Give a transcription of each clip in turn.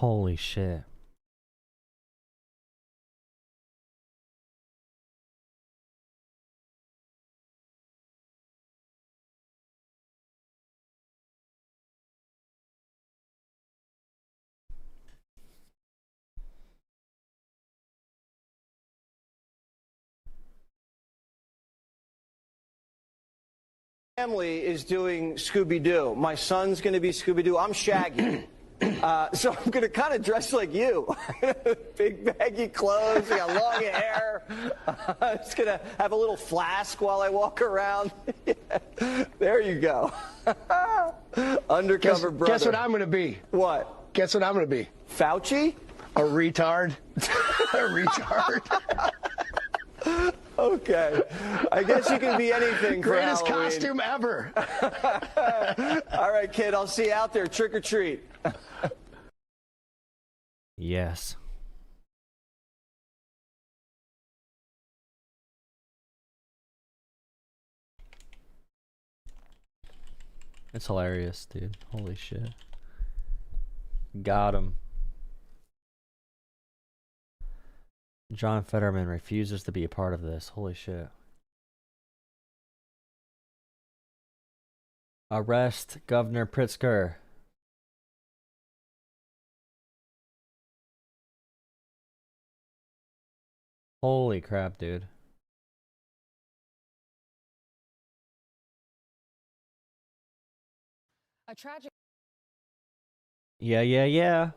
Holy shit. Family is doing Scooby-Doo. My son's going to be Scooby-Doo. I'm Shaggy. So I'm going to kind of dress like you. Big baggy clothes, I got long hair. I'm just going to have a little flask while I walk around. Yeah. There you go. Undercover brother. Guess what I'm going to be? What? Guess what I'm going to be? Fauci? A retard. A retard. Okay. I guess you can be anything for Greatest Halloween. costume ever. All right, kid. I'll see you out there. Trick or treat. Yes. It's hilarious, dude. Holy shit. Got him. John Fetterman refuses to be a part of this. Holy shit. Arrest Governor Pritzker. Holy crap, dude. A tragic. Yeah.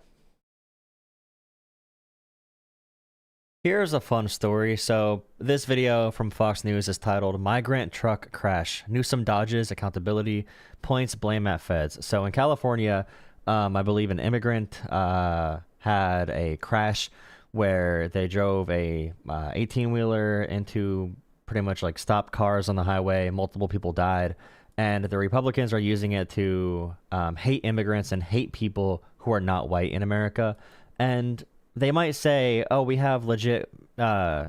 Here's a fun story. So this video from Fox News is titled "Migrant Truck Crash. Newsom Dodges Accountability, Points Blame at Feds." So in California, I believe an immigrant had a crash where they drove a 18-wheeler into pretty much like stopped cars on the highway. Multiple people died. And the Republicans are using it to hate immigrants and hate people who are not white in America. And they might say, "Oh, we have legit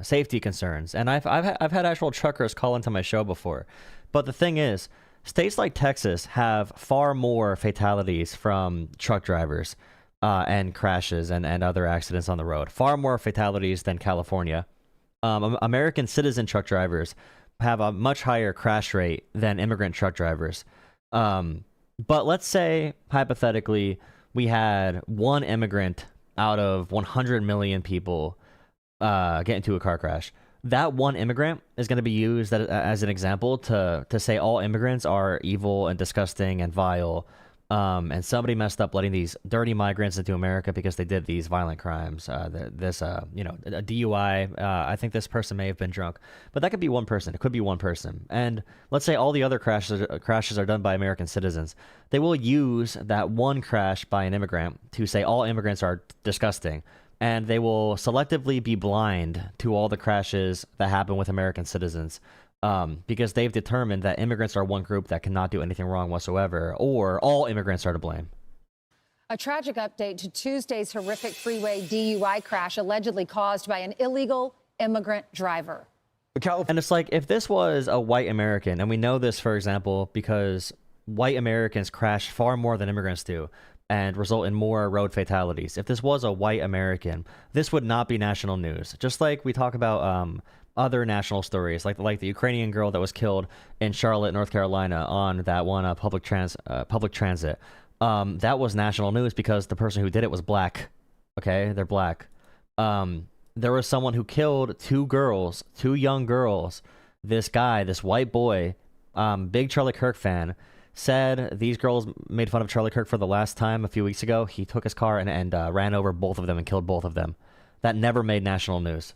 safety concerns," and I've had actual truckers call into my show before. But the thing is, states like Texas have far more fatalities from truck drivers and crashes and other accidents on the road. Far more fatalities than California. American citizen truck drivers have a much higher crash rate than immigrant truck drivers. But let's say hypothetically we had one immigrant out of 100 million people get into a car crash. That one immigrant is going to be used as an example to say all immigrants are evil and disgusting and vile, and somebody messed up letting these dirty migrants into America because they did these violent crimes. A DUI. I think this person may have been drunk, but that could be one person. It could be one person. And let's say all the other crashes are done by American citizens. They will use that one crash by an immigrant to say all immigrants are disgusting, and they will selectively be blind to all the crashes that happen with American citizens. Because they've determined that immigrants are one group that cannot do anything wrong whatsoever, or all immigrants are to blame. A tragic update to Tuesday's horrific freeway DUI crash allegedly caused by an illegal immigrant driver. And it's like, if this was a white American, and we know this, for example, because white Americans crash far more than immigrants do and result in more road fatalities. If this was a white American, this would not be national news. Just like we talk about other national stories, like the Ukrainian girl that was killed in Charlotte, North Carolina, on that one public transit. That was national news because the person who did it was black. Okay, they're black. There was someone who killed two young girls. This guy, this white boy, big Charlie Kirk fan, said these girls made fun of Charlie Kirk for the last time a few weeks ago. He took his car and ran over both of them and killed both of them. That never made national news.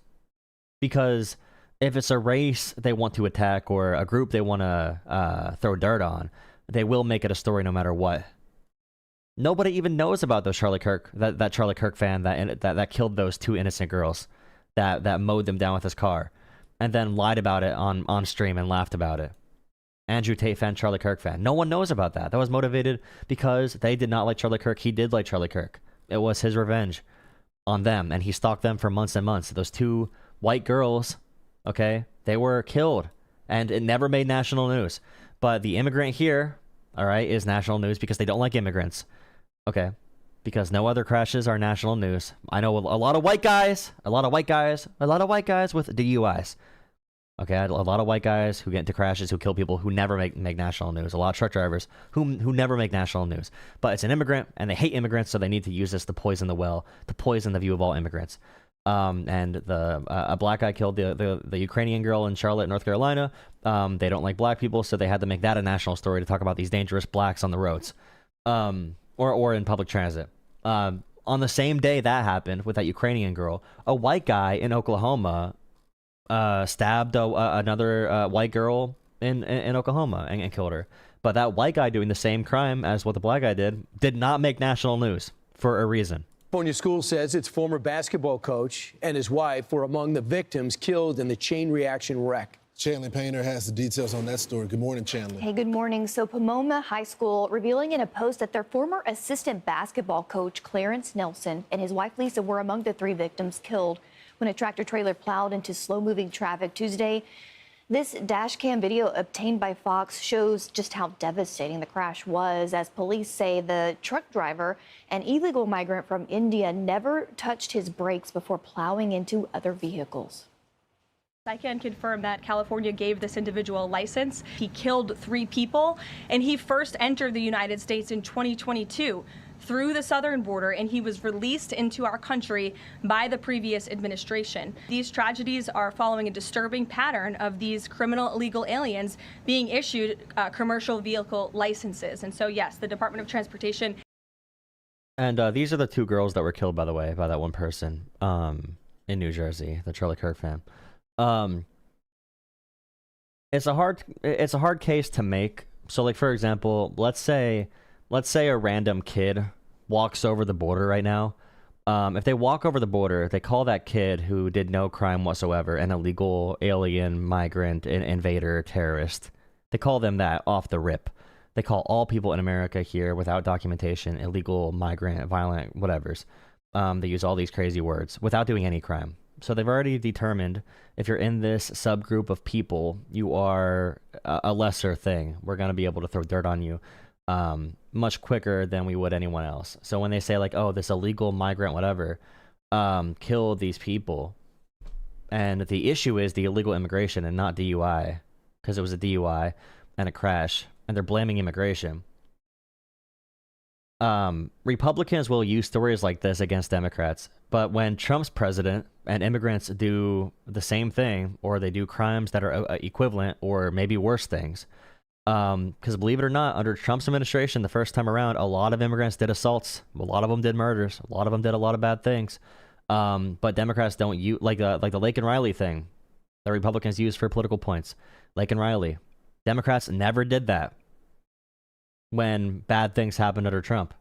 Because if it's a race they want to attack or a group they want to throw dirt on, they will make it a story no matter what. Nobody even knows about those Charlie Kirk, that Charlie Kirk fan that killed those two innocent girls, that mowed them down with his car, and then lied about it on stream and laughed about it. Andrew Tate fan, Charlie Kirk fan. No one knows about that. That was motivated because they did not like Charlie Kirk. He did like Charlie Kirk. It was his revenge on them, and he stalked them for months and months. Those two white girls, okay, they were killed, and it never made national news. But the immigrant here, all right, is national news because they don't like immigrants, okay, because no other crashes are national news. I know a lot of white guys, a lot of white guys with DUIs. Okay, a lot of white guys who get into crashes, who kill people, who never make national news. A lot of truck drivers who never make national news. But it's an immigrant, and they hate immigrants, so they need to use this to poison the well, to poison the view of all immigrants. And a black guy killed the Ukrainian girl in Charlotte, North Carolina. They don't like black people, so they had to make that a national story to talk about these dangerous blacks on the roads, or in public transit. On the same day that happened with that Ukrainian girl, a white guy in Oklahoma stabbed another white girl in Oklahoma and killed her. But that white guy doing the same crime as what the black guy did not make national news for a reason. California school says its former basketball coach and his wife were among the victims killed in the chain reaction wreck. Chandler Painter has the details on that story. Good morning, Chandler. Hey, good morning. So Pomona High School revealing in a post that their former assistant basketball coach, Clarence Nelson, and his wife, Lisa, were among the 3 victims killed when a tractor trailer plowed into slow-moving traffic Tuesday. This dash cam video obtained by Fox shows just how devastating the crash was, as police say the truck driver, an illegal migrant from India, never touched his brakes before plowing into other vehicles. I can confirm that California gave this individual a license. He killed 3 people, and he first entered the United States in 2022 through the southern border, and he was released into our country by the previous administration. These tragedies are following a disturbing pattern of these criminal illegal aliens being issued commercial vehicle licenses. And so, yes, the Department of Transportation. And these are the 2 girls that were killed, by the way, by that one person in New Jersey, the Charlie Kirk fan. It's a hard case to make. So, like, for example, let's say a random kid walks over the border right now. If they walk over the border, they call that kid who did no crime whatsoever an illegal alien, migrant, invader, terrorist. They call them that off the rip. They call all people in America here without documentation illegal, migrant, violent, whatevers. They use all these crazy words without doing any crime. So they've already determined if you're in this subgroup of people, you are a lesser thing. We're going to be able to throw dirt on you much quicker than we would anyone else. So when they say, like, oh, this illegal migrant, whatever, killed these people, and the issue is the illegal immigration and not DUI, because it was a DUI and a crash, and they're blaming immigration. Republicans will use stories like this against Democrats, but when Trump's president and immigrants do the same thing, or they do crimes that are equivalent or maybe worse things, because believe it or not, under Trump's administration, the first time around, a lot of immigrants did assaults, a lot of them did murders, a lot of them did a lot of bad things, but Democrats don't use, like the Lake and Riley thing that Republicans use for political points. Lake and Riley, Democrats never did that when bad things happened under Trump.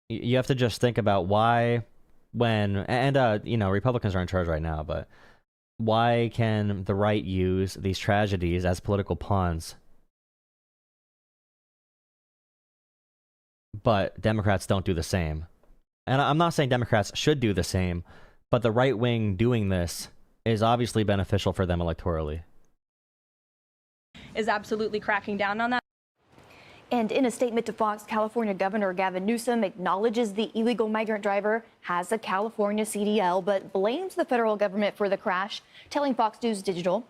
You have to just think about why, when, and you know, Republicans are in charge right now, but why can the right use these tragedies as political pawns, but Democrats don't do the same? And I'm not saying Democrats should do the same, but the right wing doing this is obviously beneficial for them electorally. Is absolutely cracking down on that. And in a statement to Fox, California Governor Gavin Newsom acknowledges the illegal migrant driver has a California CDL, but blames the federal government for the crash, telling Fox News Digital,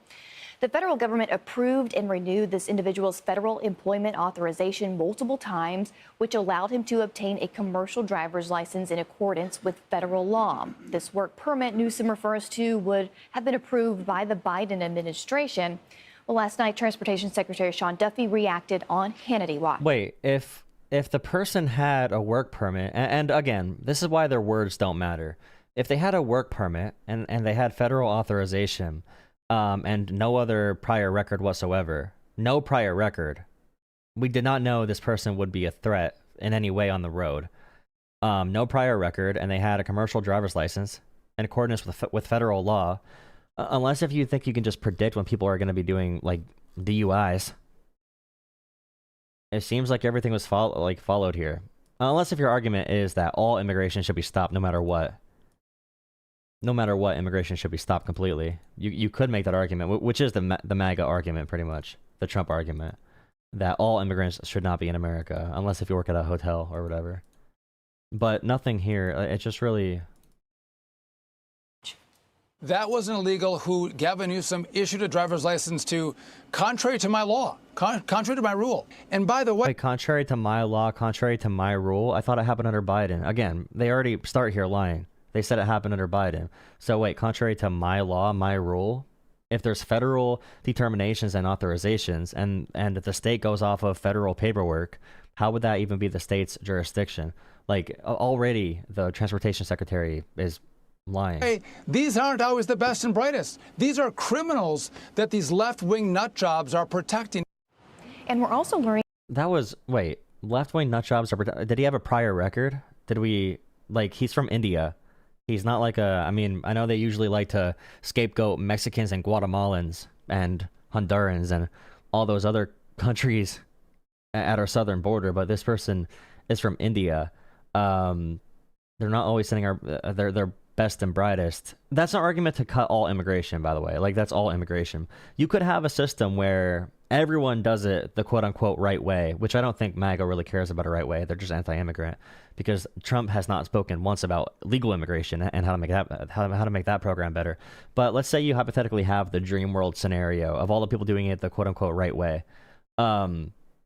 the federal government approved and renewed this individual's federal employment authorization multiple times, which allowed him to obtain a commercial driver's license in accordance with federal law. This work permit Newsom refers to would have been approved by the Biden administration. Well, last night, Transportation Secretary Sean Duffy reacted on Hannity Watch. Wait, if the person had a work permit, and again, this is why their words don't matter. If they had a work permit and they had federal authorization, and no other prior record whatsoever, no prior record, we did not know this person would be a threat in any way on the road. No prior record, and they had a commercial driver's license in accordance with federal law. Unless if you think you can just predict when people are going to be doing, like, DUIs. It seems like everything was followed here. Unless if your argument is that all immigration should be stopped no matter what. No matter what, immigration should be stopped completely. You could make that argument, which is the MAGA argument, pretty much. The Trump argument. That all immigrants should not be in America. Unless if you work at a hotel or whatever. but nothing here. It's just really. That wasn't illegal who Gavin Newsom issued a driver's license to, contrary to my law, contrary to my rule. And by the way, Wait, contrary to my law, contrary to my rule, I thought it happened under Biden. Again, they already start here lying. They said it happened under Biden. So wait, contrary to my law, my rule, if there's federal determinations and authorizations, and if the state goes off of federal paperwork, how would that even be the state's jurisdiction? Like, already the transportation secretary is lying. hey, these aren't always the best and brightest. These are criminals that these left-wing nut jobs are protecting. And we're also learning. That was, wait, left-wing nutjobs are, did he have a prior record? Did we, like, he's from India. He's not like I mean, I know they usually like to scapegoat Mexicans and Guatemalans and Hondurans and all those other countries at our southern border, but this person is from India. They're not always sending their best and brightest. That's an argument to cut all immigration, by the way. Like, that's all immigration. You could have a system where everyone does it the quote-unquote right way, which I don't think MAGA really cares about a right way. They're just anti-immigrant, because Trump has not spoken once about legal immigration and how to make that program better. But let's say you hypothetically have the dream world scenario of all the people doing it the quote-unquote right way.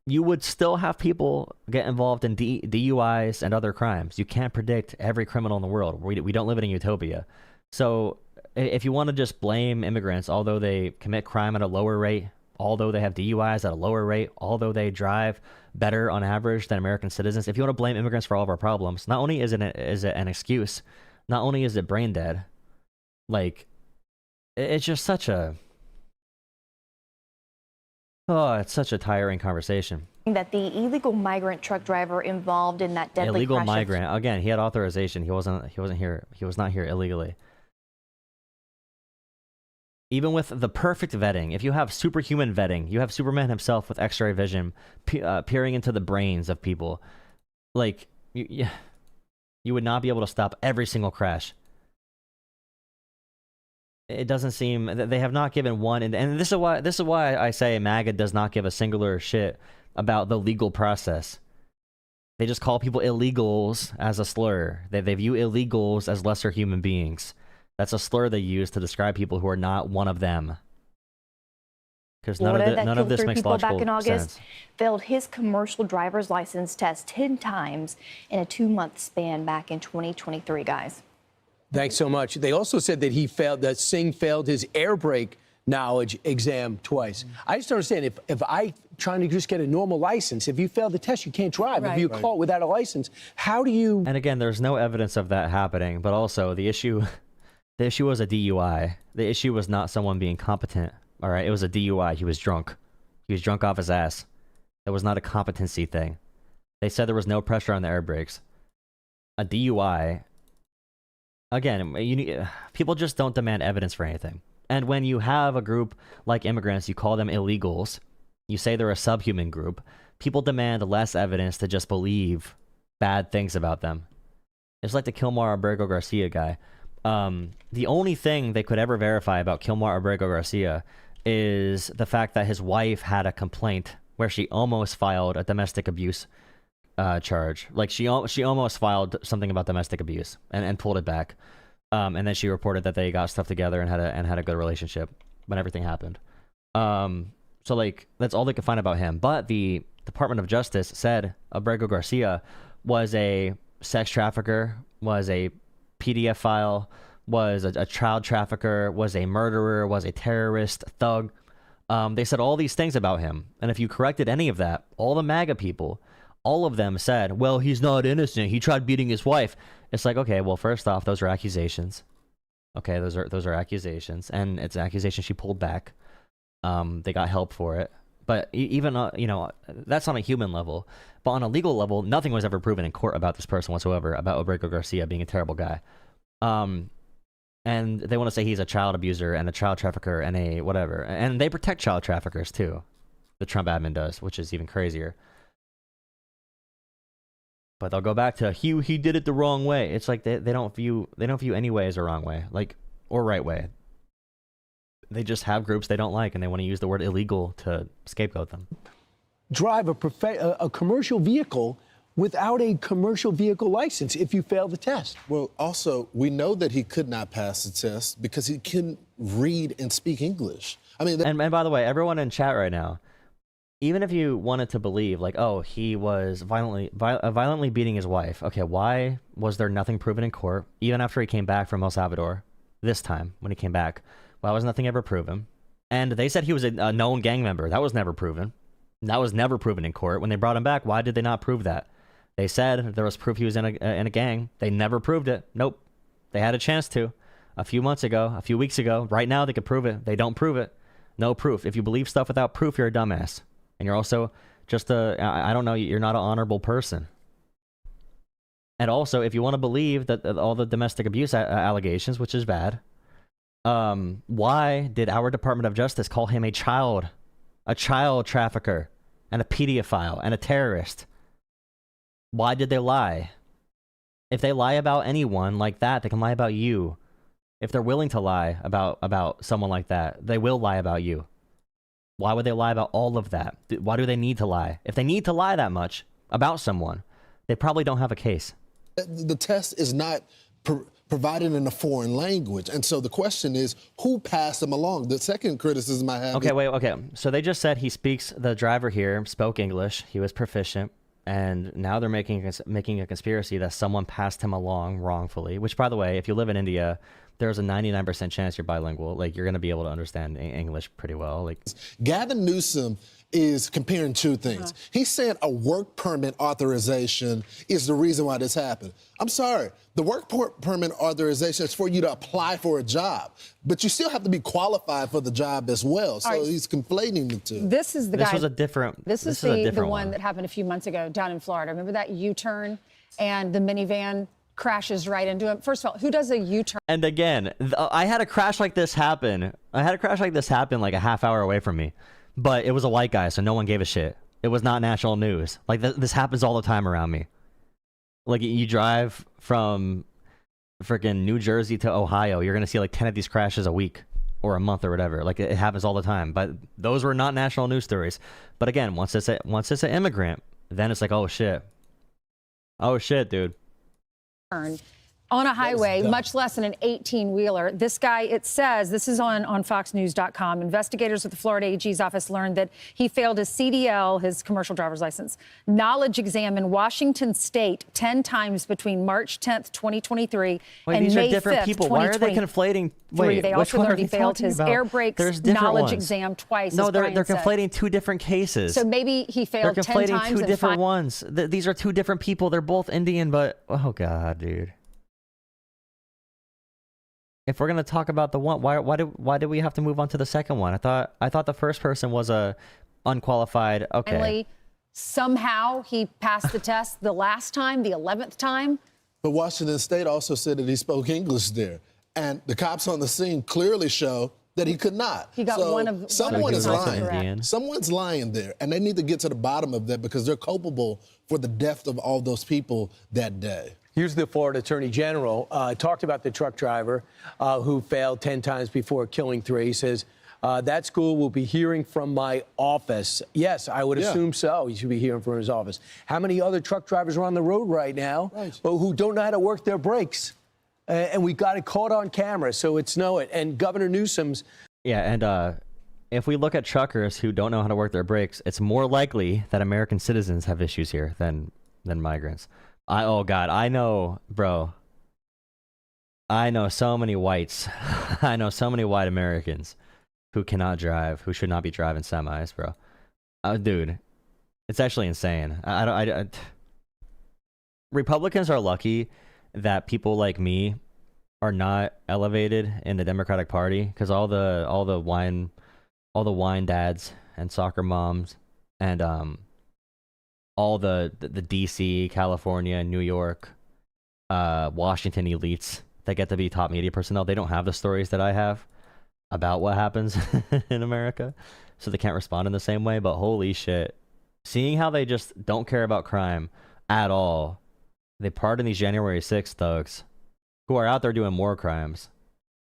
You would still have people get involved in DUIs and other crimes. You can't predict every criminal in the world. We don't live in a utopia. So if you want to just blame immigrants, although they commit crime at a lower rate, although they have DUIs at a lower rate, although they drive better on average than American citizens, if you want to blame immigrants for all of our problems, not only is it an excuse, not only is it brain dead, like, it's just such a... Oh, it's such a tiring conversation. That the illegal migrant truck driver involved in that deadly illegal crash migrant. Again, he had authorization. He wasn't here. He was not here illegally. Even with the perfect vetting, if you have superhuman vetting, you have Superman himself with X-ray vision, peering into the brains of people, like, you would not be able to stop every single crash. It doesn't seem that they have not given one, and this is why I say MAGA does not give a singular shit about the legal process. They just call people illegals as a slur. They view illegals as lesser human beings. That's a slur they use to describe people who are not one of them. Because none of this makes logical back in August, sense. Failed his commercial driver's license test 10 times in a 2-month span back in 2023, guys. Thanks so much. They also said that Singh failed his air brake knowledge exam twice. I just don't understand, if I trying to just get a normal license, if you fail the test, you can't drive. Right. If you're caught without a license, how do you... And again, there's no evidence of that happening, but also the issue was a DUI. The issue was not someone being competent, all right? It was a DUI. He was drunk. He was drunk off his ass. It was not a competency thing. They said there was no pressure on the air brakes. A DUI... Again, people just don't demand evidence for anything. And when you have a group like immigrants, you call them illegals, you say they're a subhuman group, people demand less evidence to just believe bad things about them. It's like the Kilmar Abrego Garcia guy. The only thing they could ever verify about Kilmar Abrego Garcia is the fact that his wife had a complaint where she almost filed a domestic abuse charge. Like, she almost filed something about domestic abuse and pulled it back. And then she reported that they got stuff together and had a good relationship when everything happened. So, like, that's all they could find about him. But the Department of Justice said Abrego Garcia was a sex trafficker, was a PDF file, was a child trafficker, was a murderer, was a terrorist, thug. They said all these things about him. And if you corrected any of that, all the MAGA people, all of them said, well, he's not innocent. He tried beating his wife. It's like, okay, well, first off, those are accusations. Okay, those are accusations. And it's an accusation she pulled back. They got help for it. But even, that's on a human level. But on a legal level, nothing was ever proven in court about this person whatsoever, about Abrego Garcia being a terrible guy. And they want to say he's a child abuser and a child trafficker and a whatever. And they protect child traffickers, too. The Trump admin does, which is even crazier. But they'll go back to he did it the wrong way. It's like they don't view any way as a wrong way, like, or right way. They just have groups they don't like, and they want to use the word illegal to scapegoat them. drive a commercial vehicle without a commercial vehicle license if you fail the test. Well, also, we know that he could not pass the test because he couldn't read and speak English. I mean, and by the way, everyone in chat right now, even if you wanted to believe, like, oh, he was violently beating his wife. Okay, why was there nothing proven in court, even after he came back from El Salvador, this time, when he came back? Why was nothing ever proven? And they said he was a known gang member. That was never proven. That was never proven in court. When they brought him back, why did they not prove that? They said there was proof he was in a gang. They never proved it. Nope. They had a chance to. A few months ago, a few weeks ago. Right now, they could prove it. They don't prove it. No proof. If you believe stuff without proof, you're a dumbass. And you're also just I don't know, you're not an honorable person. And also, if you want to believe that all the domestic abuse allegations, which is bad, why did our Department of Justice call him a child trafficker and a pedophile and a terrorist? Why did they lie? If they lie about anyone like that, they can lie about you. If they're willing to lie about someone like that, they will lie about you. Why would they lie about all of that? Why do they need to lie? If they need to lie that much about someone, they probably don't have a case. the test is not provided in a foreign language. And so the question is, who passed them along? The second criticism I have... Okay. So they just said the driver here spoke English. He was proficient. And now they're making a conspiracy that someone passed him along wrongfully, which, by the way, if you live in India, there's a 99% chance you're bilingual. Like, you're going to be able to understand English pretty well. Like, Gavin Newsom is comparing two things. He's saying a work permit authorization is the reason why this happened. I'm sorry. The work permit authorization is for you to apply for a job, but you still have to be qualified for the job as well. So he's conflating the two. This is the guy. This was a different. This is the one that happened a few months ago down in Florida. Remember that U-turn and the minivan crashes right into him. First of all, who does a U-turn? And again, I had a crash like this happen. Like a half hour away from me. But it was a white guy, so no one gave a shit. It was not national news. Like, this happens all the time around me. Like, you drive from freaking New Jersey to Ohio, you're going to see like 10 of these crashes a week or a month or whatever. Like, it happens all the time. But those were not national news stories. But again, once it's an immigrant, then it's like, oh shit. Oh shit, dude. On a highway, much less than an 18-wheeler. This guy, it says, this is on foxnews.com, investigators at the Florida AG's office learned that he failed his CDL, his commercial driver's license, knowledge exam in Washington State 10 times between March 10th, 2023 and these May are different 5th, people. Why are they conflating? Wait, they also learned he failed his air brakes knowledge exam twice. No, they're conflating two different cases. So maybe he failed 10 times. They're conflating two different ones. These are two different people. They're both Indian, but oh god, dude. If we're gonna talk about the one, why did we have to move on to the second one? I thought the first person was a unqualified. Okay. Finally, somehow he passed the test the last time, the 11th time. But Washington State also said that he spoke English there, and the cops on the scene clearly show that he could not. He got someone is lying. Indian. Someone's lying there, and they need to get to the bottom of that because they're culpable for the death of all those people that day. Here's the Florida Attorney General, talked about the truck driver who failed 10 times before killing 3. He says, that school will be hearing from my office. Yes, I would assume so. He should be hearing from his office. How many other truck drivers are on the road right now who don't know how to work their brakes? And we got it caught on camera, so it's it. And Governor Newsom's... Yeah, and if we look at truckers who don't know how to work their brakes, it's more likely that American citizens have issues here than migrants. Oh God, I know, bro. I know so many whites. I know so many white Americans who cannot drive, who should not be driving semis, bro. Dude, it's actually insane. Republicans are lucky that people like me are not elevated in the Democratic Party because all the wine dads and soccer moms and all the DC, California, New York, Washington elites that get to be top media personnel, they don't have the stories that I have about what happens in America, so they can't respond in the same way. But holy shit, seeing how they just don't care about crime at all. They pardon these January 6th thugs who are out there doing more crimes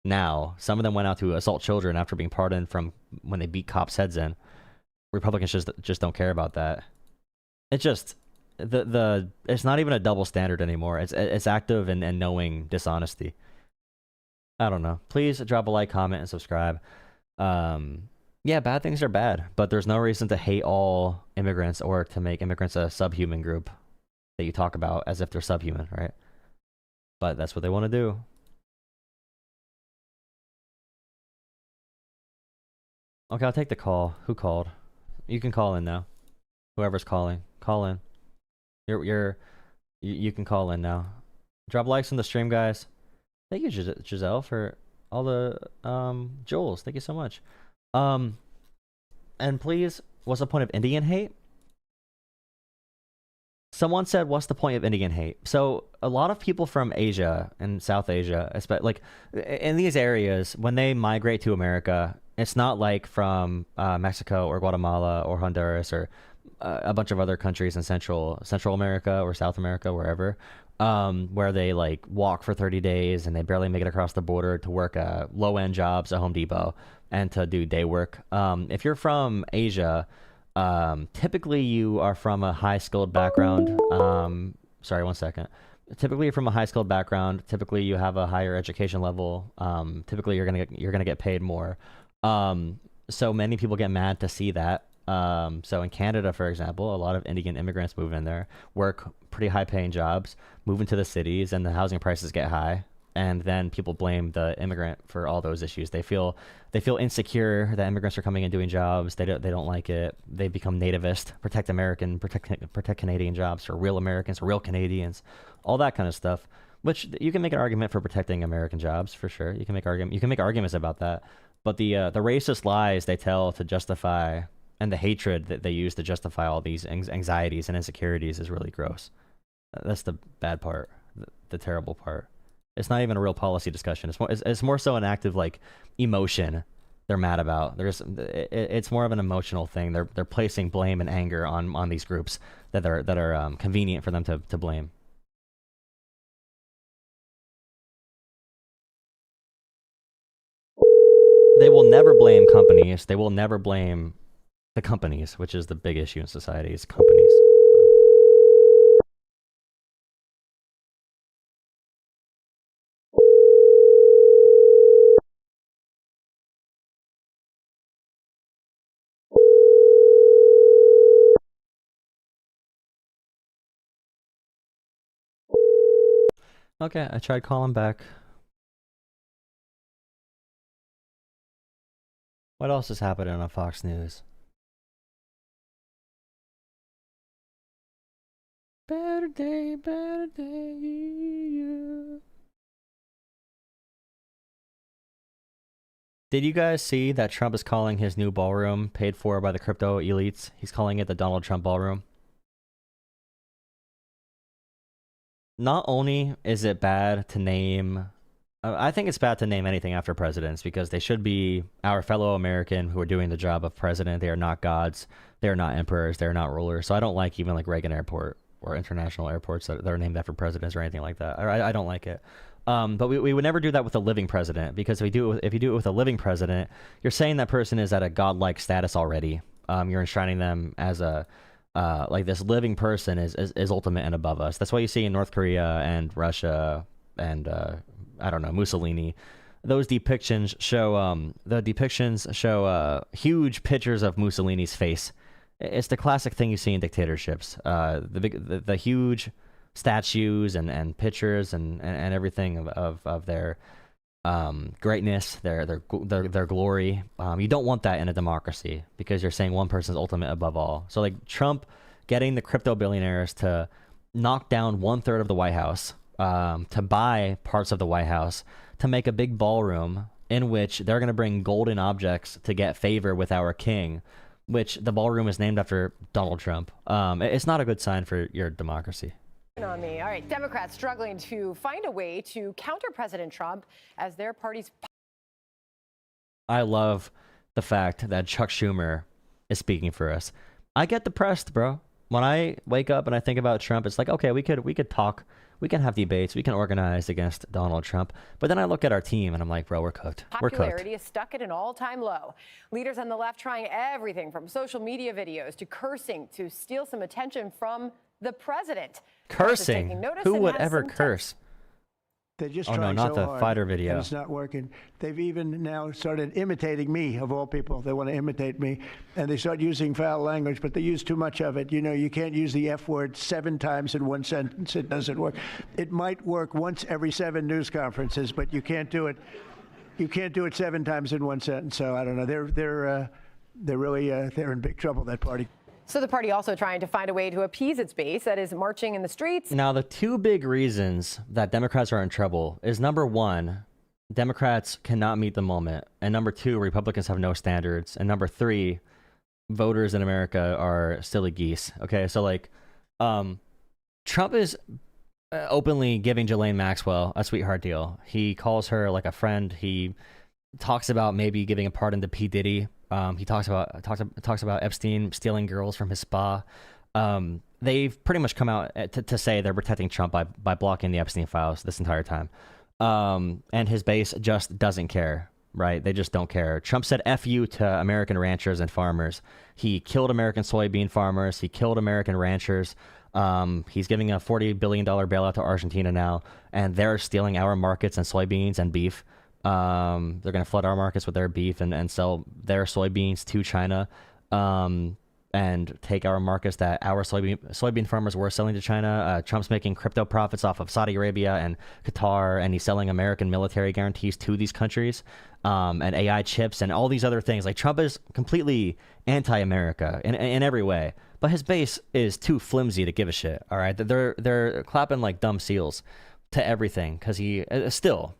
now. Some of them went out to assault children after being pardoned from when they beat cops' heads in. Republicans just don't care about that. It's just it's not even a double standard anymore. It's active and knowing dishonesty. I don't know. Please drop a like, comment, and subscribe. Yeah, bad things are bad, but there's no reason to hate all immigrants or to make immigrants a subhuman group that you talk about as if they're subhuman, right? But that's what they want to do. Okay, I'll take the call. Who called? You can call in now. Whoever's calling, call in. You can call in now. Drop likes on the stream, guys. Thank you, Giselle, for all the jewels. Thank you so much. And please, what's the point of Indian hate? Someone said, what's the point of Indian hate? So a lot of people from Asia and South Asia, like in these areas, when they migrate to America, it's not like from Mexico or Guatemala or Honduras or a bunch of other countries in Central America or South America, wherever, where they like walk for 30 days and they barely make it across the border to work low-end jobs at Home Depot and to do day work. If you're from Asia, typically you are from a high-skilled background. Sorry, one second. Typically you're from a high-skilled background. Typically you have a higher education level. Typically you're gonna get paid more. So many people get mad to see that. So in Canada, for example, a lot of Indian immigrants move in there, work pretty high-paying jobs, move into the cities, and the housing prices get high. And then people blame the immigrant for all those issues. They feel insecure that immigrants are coming and doing jobs. They don't like it. They become nativist, protect Canadian jobs for real Americans, real Canadians, all that kind of stuff. Which you can make an argument for protecting American jobs for sure. You can make arguments about that. But the racist lies they tell to justify and the hatred that they use to justify all these anxieties and insecurities is really gross. That's the bad part, the terrible part. It's not even a real policy discussion. It's more so an active like emotion they're mad about. It's more of an emotional thing. They're placing blame and anger on these groups that are convenient for them to blame. They will never blame companies. They will never blame the companies, which is the big issue in society, is companies. Okay, I tried calling back. What else is happening on Fox News? Better day, yeah. Did you guys see that Trump is calling his new ballroom, paid for by the crypto elites? He's calling it the Donald Trump Ballroom. Not only is it bad to name... I think it's bad to name anything after presidents because they should be our fellow American who are doing the job of president. They are not gods. They are not emperors. They are not rulers. So I don't like even like Reagan Airport or international airports that are named after presidents or anything like that. I don't like it. But we would never do that with a living president because if you do it with a living president, you're saying that person is at a godlike status already. You're enshrining them as a like this living person is ultimate and above us. That's why you see in North Korea and Russia and I don't know, Mussolini. Those depictions show huge pictures of Mussolini's face. It's the classic thing you see in dictatorships. The huge statues and pictures and everything of their greatness, their glory. You don't want that in a democracy because you're saying one person's ultimate above all. So like Trump getting the crypto billionaires to knock down 1/3 of the White House, to buy parts of the White House, to make a big ballroom in which they're going to bring golden objects to get favor with our king, which the ballroom is named after Donald Trump. It's not a good sign for your democracy. On me. All right, Democrats struggling to find a way to counter President Trump as their party's... I love the fact that Chuck Schumer is speaking for us. I get depressed, bro. When I wake up and I think about Trump, it's like, okay, we could talk, we can have debates, we can organize against Donald Trump. But then I look at our team and I'm like, bro, we're cooked. Popularity is stuck at an all-time low. Leaders on the left trying everything from social media videos to cursing to steal some attention from the president. Cursing. Taking notice Who and would has ever some tips. curse? They're just Oh no, trying not so the hard, fighter and video. it's not working. They've even now started imitating me, of all people. They want to imitate me, and they start using foul language, but they use too much of it. You know, you can't use the F word 7 times in one sentence. It doesn't work. It might work once every 7 news conferences, but you can't do it. You can't do it 7 times in one sentence. So I don't know. They're really they're in big trouble, that party. So the party also trying to find a way to appease its base that is marching in the streets. Now, the 2 big reasons that Democrats are in trouble is number 1, Democrats cannot meet the moment, and number 2, Republicans have no standards, and number 3, voters in America are silly geese. Okay, so like, Trump is openly giving Ghislaine Maxwell a sweetheart deal. He calls her like a friend. He talks about maybe giving a pardon to P. Diddy. He talks about Epstein stealing girls from his spa. They've pretty much come out to say they're protecting Trump by blocking the Epstein files this entire time. And his base just doesn't care, right? They just don't care. Trump said F you to American ranchers and farmers. He killed American soybean farmers. He killed American ranchers. He's giving a $40 billion bailout to Argentina now, and they're stealing our markets and soybeans and beef. They're going to flood our markets with their beef and sell their soybeans to China, and take our markets that our soybean farmers were selling to China. Trump's making crypto profits off of Saudi Arabia and Qatar, and he's selling American military guarantees to these countries, and AI chips and all these other things. Like, Trump is completely anti-America in every way, but his base is too flimsy to give a shit. All right, they're clapping like dumb seals to everything because he still.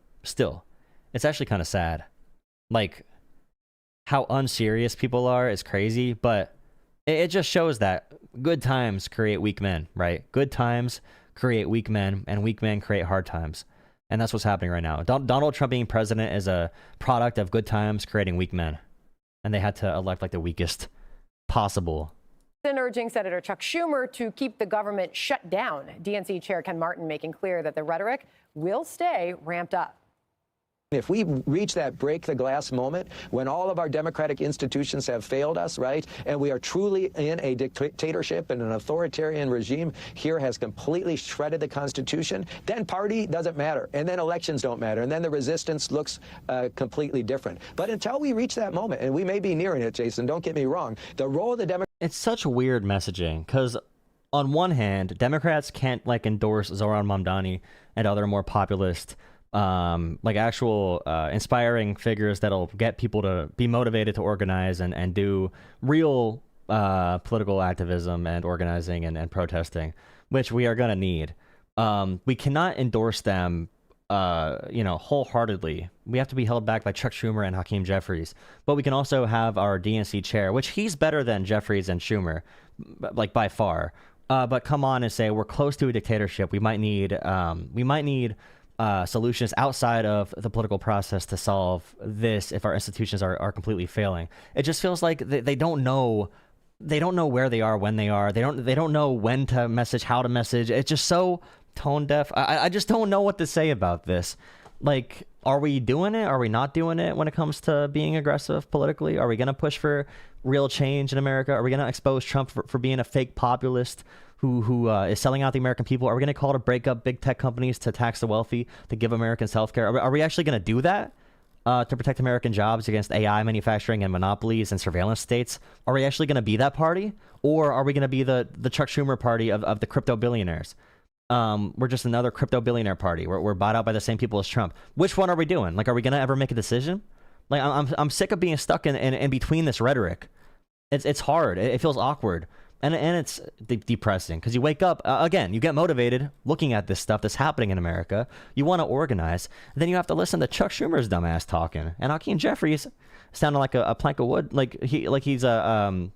It's actually kind of sad. Like, how unserious people are is crazy, but it just shows that good times create weak men, right? Good times create weak men, and weak men create hard times. And that's what's happening right now. Donald Trump being president is a product of good times creating weak men. And they had to elect like the weakest possible. And urging Senator Chuck Schumer to keep the government shut down. DNC Chair Ken Martin making clear that the rhetoric will stay ramped up. If we reach that break the glass moment when all of our democratic institutions have failed us, right, and we are truly in a dictatorship and an authoritarian regime here has completely shredded the Constitution, then party doesn't matter, and then elections don't matter, and then the resistance looks completely different. But until we reach that moment, and we may be nearing it, Jason, don't get me wrong, the role of the Democrats... It's such weird messaging, because on one hand, Democrats can't like endorse Zoran Mamdani and other more populist like actual inspiring figures that'll get people to be motivated to organize and do real political activism and organizing and protesting, which we are going to need. We cannot endorse them wholeheartedly. We have to be held back by Chuck Schumer and Hakeem Jeffries. But we can also have our DNC chair, which he's better than Jeffries and Schumer, like by far. But come on and say we're close to a dictatorship. We might need solutions outside of the political process to solve this if our institutions are completely failing. It just feels like they don't know. They don't know where they are, when they are. They don't know when to message, how to message. It's just so tone deaf. I just don't know what to say about this. Like, are we doing it? Are we not doing it when it comes to being aggressive politically? Are we going to push for real change in America? Are we going to expose Trump for being a fake populist who is selling out the American people? Are we going to call to break up big tech companies to tax the wealthy, to give Americans health care? Are we actually going to do that to protect American jobs against AI manufacturing and monopolies and surveillance states? Are we actually going to be that party? Or are we going to be the Chuck Schumer party of the crypto billionaires? We're just another crypto billionaire party. We're bought out by the same people as Trump. Which one are we doing? Like, are we going to ever make a decision? Like, I'm sick of being stuck in between this rhetoric. It's hard. It feels awkward. And it's depressing because you wake up, again, you get motivated looking at this stuff that's happening in America. You want to organize. Then you have to listen to Chuck Schumer's dumbass talking. And Hakeem Jeffries sounding like a plank of wood, like he's paint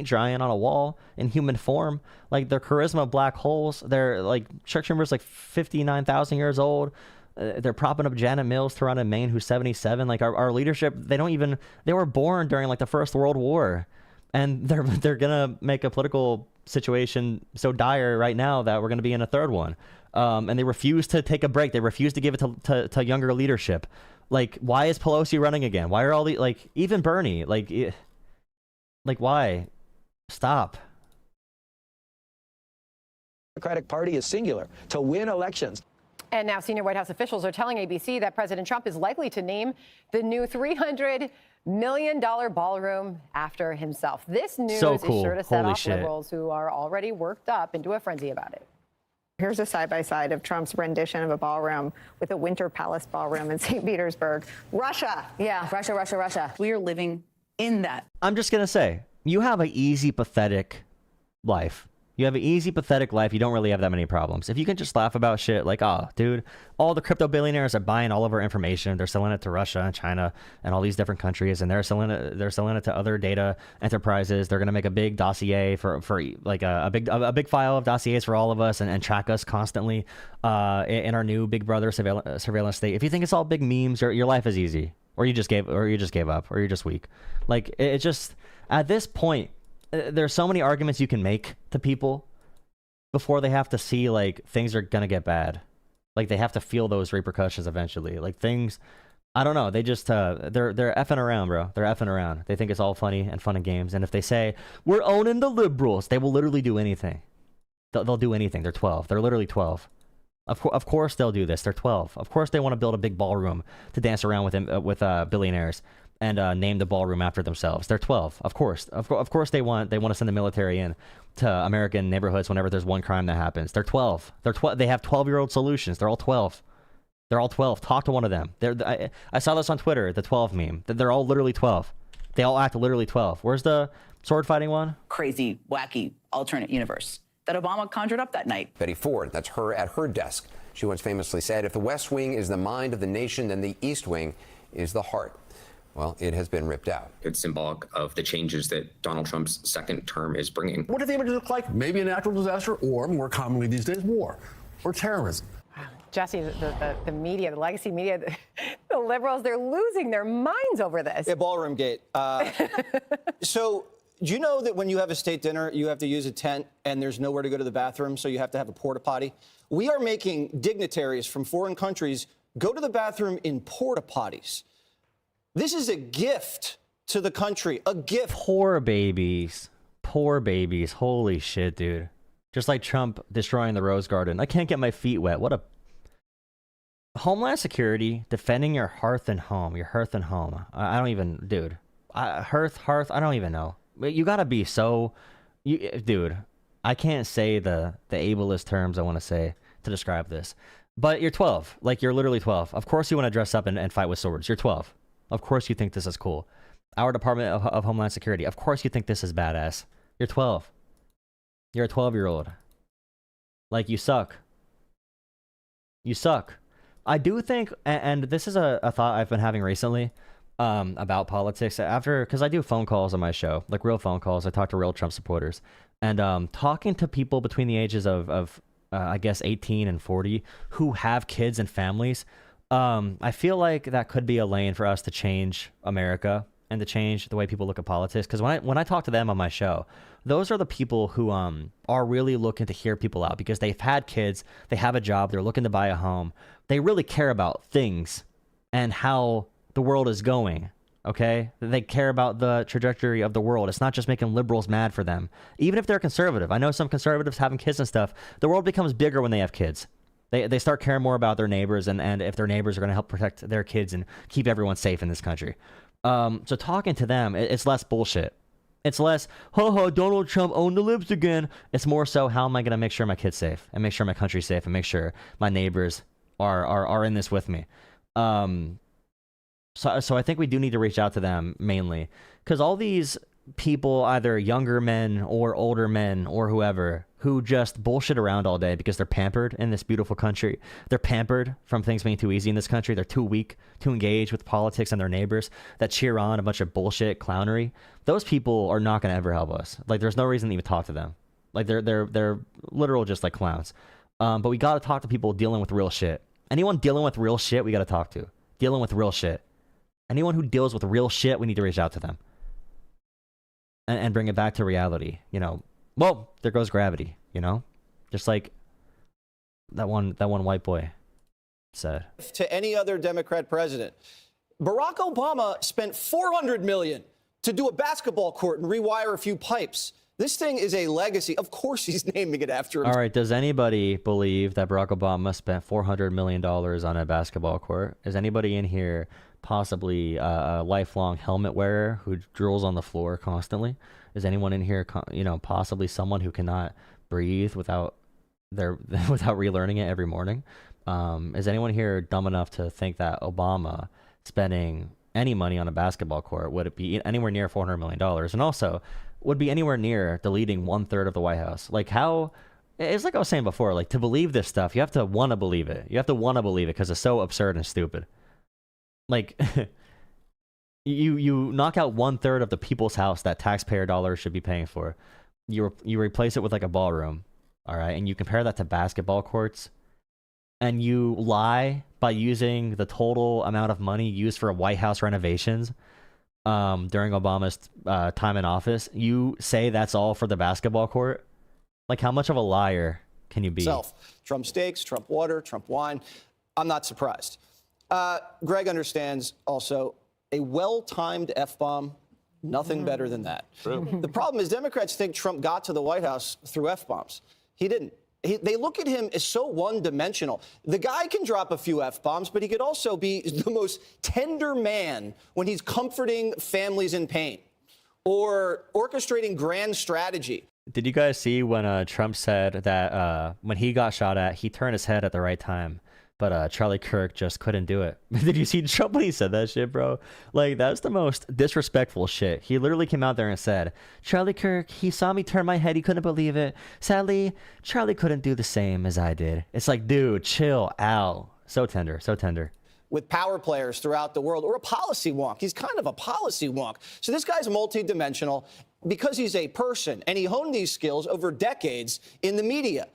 drying on a wall in human form. Like, they're charisma black holes. They're like, Chuck Schumer's like 59,000 years old. They're propping up Janet Mills to run in Maine, who's 77. Like, our leadership, they were born during like the First World War. And they're gonna make a political situation so dire right now that we're gonna be in a third one. And they refuse to take a break. They refuse to give it to younger leadership. Like, why is Pelosi running again? Why are all the, like, even Bernie, like why? Stop. Democratic Party is singular, to win elections. And now senior White House officials are telling ABC that President Trump is likely to name the new $300 million ballroom after himself. This news is sure to set off liberals who are already worked up into a frenzy about it. Here's a side-by-side of Trump's rendition of a ballroom with a Winter Palace ballroom in St. Petersburg. Russia. Yeah, Russia, Russia, Russia. We are living in that. I'm just going to say, you have an easy, pathetic life. You have an easy, pathetic life. You don't really have that many problems. If you can just laugh about shit like, oh, dude, all the crypto billionaires are buying all of our information. They're selling it to Russia and China and all these different countries, and they're selling it to other data enterprises. They're going to make a big dossier for like a big file of dossiers for all of us and track us constantly in our new Big Brother surveillance state. If you think it's all big memes, your life is easy, or you just gave up, or you're just weak. Like it just at this point. There's so many arguments you can make to people before they have to see like things are gonna get bad. Like they have to feel those repercussions eventually. Like things, I don't know. They just they're effing around, bro. They're effing around. They think it's all funny and fun and games. And if they say we're owning the liberals, they will literally do anything. They'll do anything. They're 12. They're literally 12. Of course they'll do this. They're 12. Of course they want to build a big ballroom to dance around with billionaires. And name the ballroom after themselves. They're 12. Of course they want to send the military in to American neighborhoods whenever there's one crime that happens. They're 12. They have 12-year-old solutions. They're all 12. They're all 12. Talk to one of them. I saw this on Twitter, the 12 meme. They're all literally 12. They all act literally 12. Where's the sword fighting one? Crazy, wacky, alternate universe that Obama conjured up that night. Betty Ford, that's her at her desk. She once famously said, if the West Wing is the mind of the nation, then the East Wing is the heart. Well, it has been ripped out. It's symbolic of the changes that Donald Trump's second term is bringing. What do the images look like? Maybe a natural disaster, or more commonly these days, war or terrorism. Jesse, the media, the legacy media, the liberals, they're losing their minds over this. Yeah, ballroom gate. So do you know that when you have a state dinner, you have to use a tent and there's nowhere to go to the bathroom, so you have to have a porta potty? We are making dignitaries from foreign countries go to the bathroom in porta potties. This is a gift to the country, a gift. Poor babies. Holy shit, dude. Just like Trump destroying the Rose Garden. I can't get my feet wet. What a... Homeland Security, defending your hearth and home. Your hearth and home. I don't even... Dude. Hearth, I don't even know. You gotta be so... Dude, I can't say the ableist terms I want to say to describe this. But you're 12. Like, you're literally 12. Of course you want to dress up and fight with swords. You're 12. Of course you think this is cool. Our Department of Homeland Security. Of course you think this is badass. You're 12. You're a 12-year-old. Like, you suck. You suck. I do think, and this is a thought I've been having recently about politics. Because I do phone calls on my show, like real phone calls. I talk to real Trump supporters. And talking to people between the ages of I guess, 18 and 40 who have kids and families, I feel like that could be a lane for us to change America and to change the way people look at politics. Because when I talk to them on my show, those are the people who are really looking to hear people out because they've had kids, they have a job, they're looking to buy a home. They really care about things and how the world is going, okay? They care about the trajectory of the world. It's not just making liberals mad for them. Even if they're conservative. I know some conservatives having kids and stuff. The world becomes bigger when they have kids. They start caring more about their neighbors and if their neighbors are going to help protect their kids and keep everyone safe in this country. So talking to them, it's less bullshit. It's less, Donald Trump owned the libs again. It's more so, how am I going to make sure my kid's safe and make sure my country's safe and make sure my neighbors are in this with me. So I think we do need to reach out to them mainly because all these people, either younger men or older men or whoever, who just bullshit around all day because they're pampered in this beautiful country. They're pampered from things being too easy in this country. They're too weak to engage with politics and their neighbors that cheer on a bunch of bullshit clownery. Those people are not going to ever help us. Like, there's no reason to even talk to them. Like, they're literal just like clowns. But we got to talk to people dealing with real shit. Anyone dealing with real shit, we got to talk to. Dealing with real shit. Anyone who deals with real shit, we need to reach out to them. And bring it back to reality, you know. Well, there goes gravity, you know? Just like that one white boy said. To any other Democrat president. Barack Obama spent $400 million to do a basketball court and rewire a few pipes. This thing is a legacy. Of course he's naming it after him. All right, does anybody believe that Barack Obama spent $400 million on a basketball court? Is anybody in here possibly a lifelong helmet wearer who drools on the floor constantly? Is anyone in here, possibly someone who cannot breathe without relearning it every morning? Is anyone here dumb enough to think that Obama spending any money on a basketball court would it be anywhere near $400 million? And also, would be anywhere near deleting 1/3 of the White House? Like, how? It's like I was saying before, like, to believe this stuff, you have to want to believe it. You have to want to believe it because it's so absurd and stupid. Like, you knock out 1/3 of the people's house that taxpayer dollars should be paying for. You replace it with like a ballroom, all right? And you compare that to basketball courts, and you lie by using the total amount of money used for White House renovations during Obama's time in office. You say that's all for the basketball court? Like, how much of a liar can you be? Trump steaks, Trump water, Trump wine. I'm not surprised. Greg understands also a well-timed F-bomb, nothing better than that. True. The problem is Democrats think Trump got to the White House through F-bombs. He didn't. They look at him as so one-dimensional. The guy can drop a few F-bombs, but he could also be the most tender man when he's comforting families in pain or orchestrating grand strategy. Did you guys see when Trump said that when he got shot at, he turned his head at the right time, but Charlie Kirk just couldn't do it? Did you see Trump when he said that shit, bro? Like, that's the most disrespectful shit. He literally came out there and said, Charlie Kirk, he saw me turn my head, he couldn't believe it. Sadly, Charlie couldn't do the same as I did. It's like, dude, chill out. So tender, so tender. With power players throughout the world, or a policy wonk. He's kind of a policy wonk. So this guy's multidimensional because he's a person, and he honed these skills over decades in the media.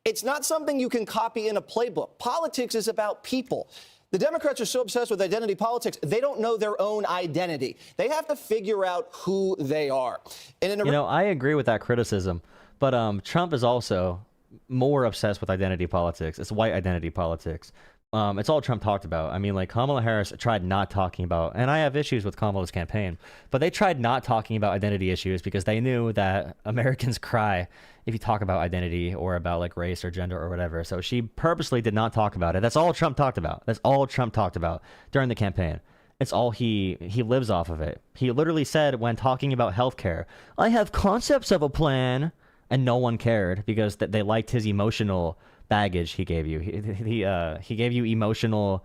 It's not something you can copy in a playbook. Politics is about people. The Democrats are so obsessed with identity politics, they don't know their own identity. They have to figure out who they are. And I agree with that criticism, but Trump is also more obsessed with identity politics. It's white identity politics. It's all Trump talked about. I mean, like, Kamala Harris tried not talking about, and I have issues with Kamala's campaign, but they tried not talking about identity issues because they knew that Americans cry if you talk about identity or about like race or gender or whatever. So she purposely did not talk about it. That's all Trump talked about. That's all Trump talked about during the campaign. It's all he lives off of it. He literally said when talking about healthcare, I have concepts of a plan, and no one cared because they liked his emotional baggage he gave you. He gave you emotional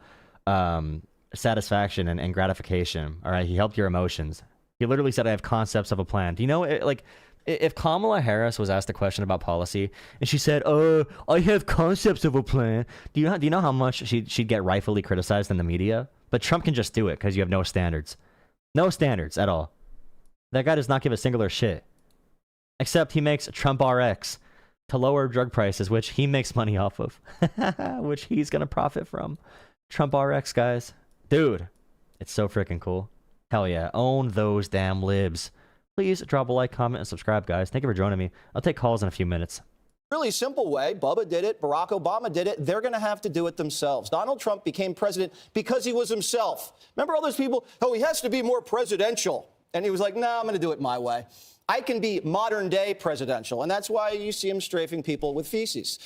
satisfaction and gratification. All right, he helped your emotions. He literally said, I have concepts of a plan. Do you know, like, if Kamala Harris was asked a question about policy and she said, I have concepts of a plan, do you know how much she'd get rightfully criticized in the media? But Trump can just do it because you have no standards. No standards at all. That guy does not give a singular shit. Except he makes Trump RX to lower drug prices, which he makes money off of, which he's going to profit from. Trump RX, guys. Dude, it's so freaking cool. Hell yeah. Own those damn libs. Please drop a like, comment, and subscribe, guys. Thank you for joining me. I'll take calls in a few minutes. Really simple way. Bubba did it. Barack Obama did it. They're going to have to do it themselves. Donald Trump became president because he was himself. Remember all those people? Oh, he has to be more presidential. And he was like, no, I'm going to do it my way. I can be modern day presidential, and that's why you see him strafing people with feces.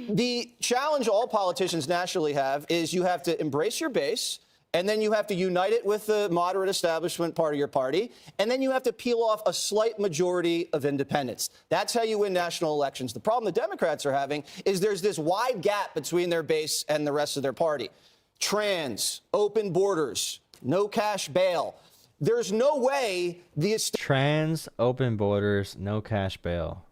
The challenge all politicians nationally have is you have to embrace your base, and then you have to unite it with the moderate establishment part of your party, and then you have to peel off a slight majority of independents. That's how you win national elections. The problem the Democrats are having is there's this wide gap between their base and the rest of their party. Trans, open borders, no cash bail. There's no way the trans, open borders, no cash bail.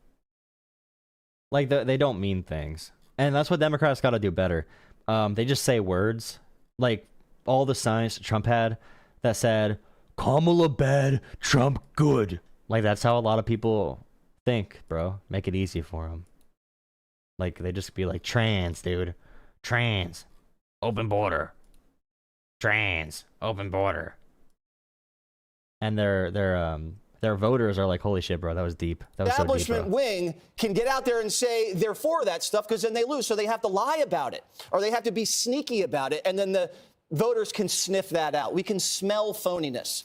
Like, they don't mean things. And that's what Democrats got to do better. They just say words. Like, all the signs Trump had that said, Kamala bad, Trump good. Like, that's how a lot of people think, bro. Make it easy for them. Like, they just be like, trans, dude. Trans, open border. Trans, open border. And their voters are like, holy shit, bro, that was deep. That was so deep, establishment wing can get out there and say they're for that stuff because then they lose. So they have to lie about it or they have to be sneaky about it. And then the voters can sniff that out. We can smell phoniness.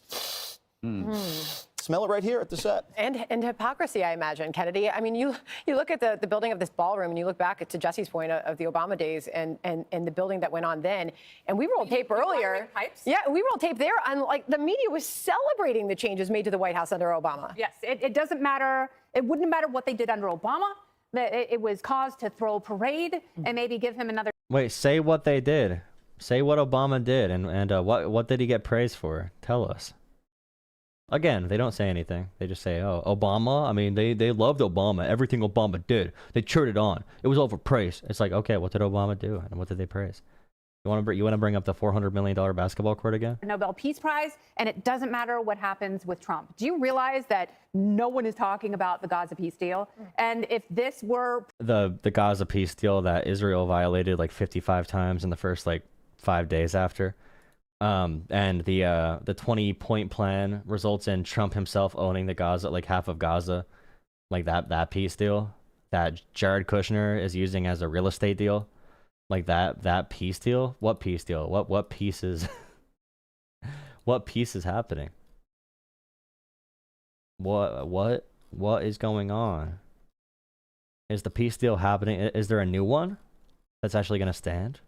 Smell it right here at the set. And hypocrisy, I imagine, Kennedy. I mean, you look at the building of this ballroom, and you look back to Jesse's point of the Obama days and the building that went on then. And we rolled tape earlier. Yeah, we rolled tape there. And like the media was celebrating the changes made to the White House under Obama. Yes, it doesn't matter. It wouldn't matter what they did under Obama. It was cause to throw a parade and maybe give him another. Wait, say what they did. Say what Obama did, and what did he get praised for? Tell us. Again, they don't say anything. They just say, "Oh, Obama." I mean, they loved Obama. Everything Obama did, they cheered it on. It was overpraised. It's like, okay, what did Obama do, and what did they praise? You want to bring up the $400 million basketball court again? Nobel Peace Prize, and it doesn't matter what happens with Trump. Do you realize that no one is talking about the Gaza peace deal? And if this were The Gaza peace deal that Israel violated like 55 times in the first like 5 days after, and the 20-point plan results in Trump himself owning the Gaza, like half of Gaza, like that peace deal that Jared Kushner is using as a real estate deal. Like that peace deal? What peace deal? What pieces? What piece is happening? What is going on? Is the peace deal happening? Is there a new one that's actually going to stand?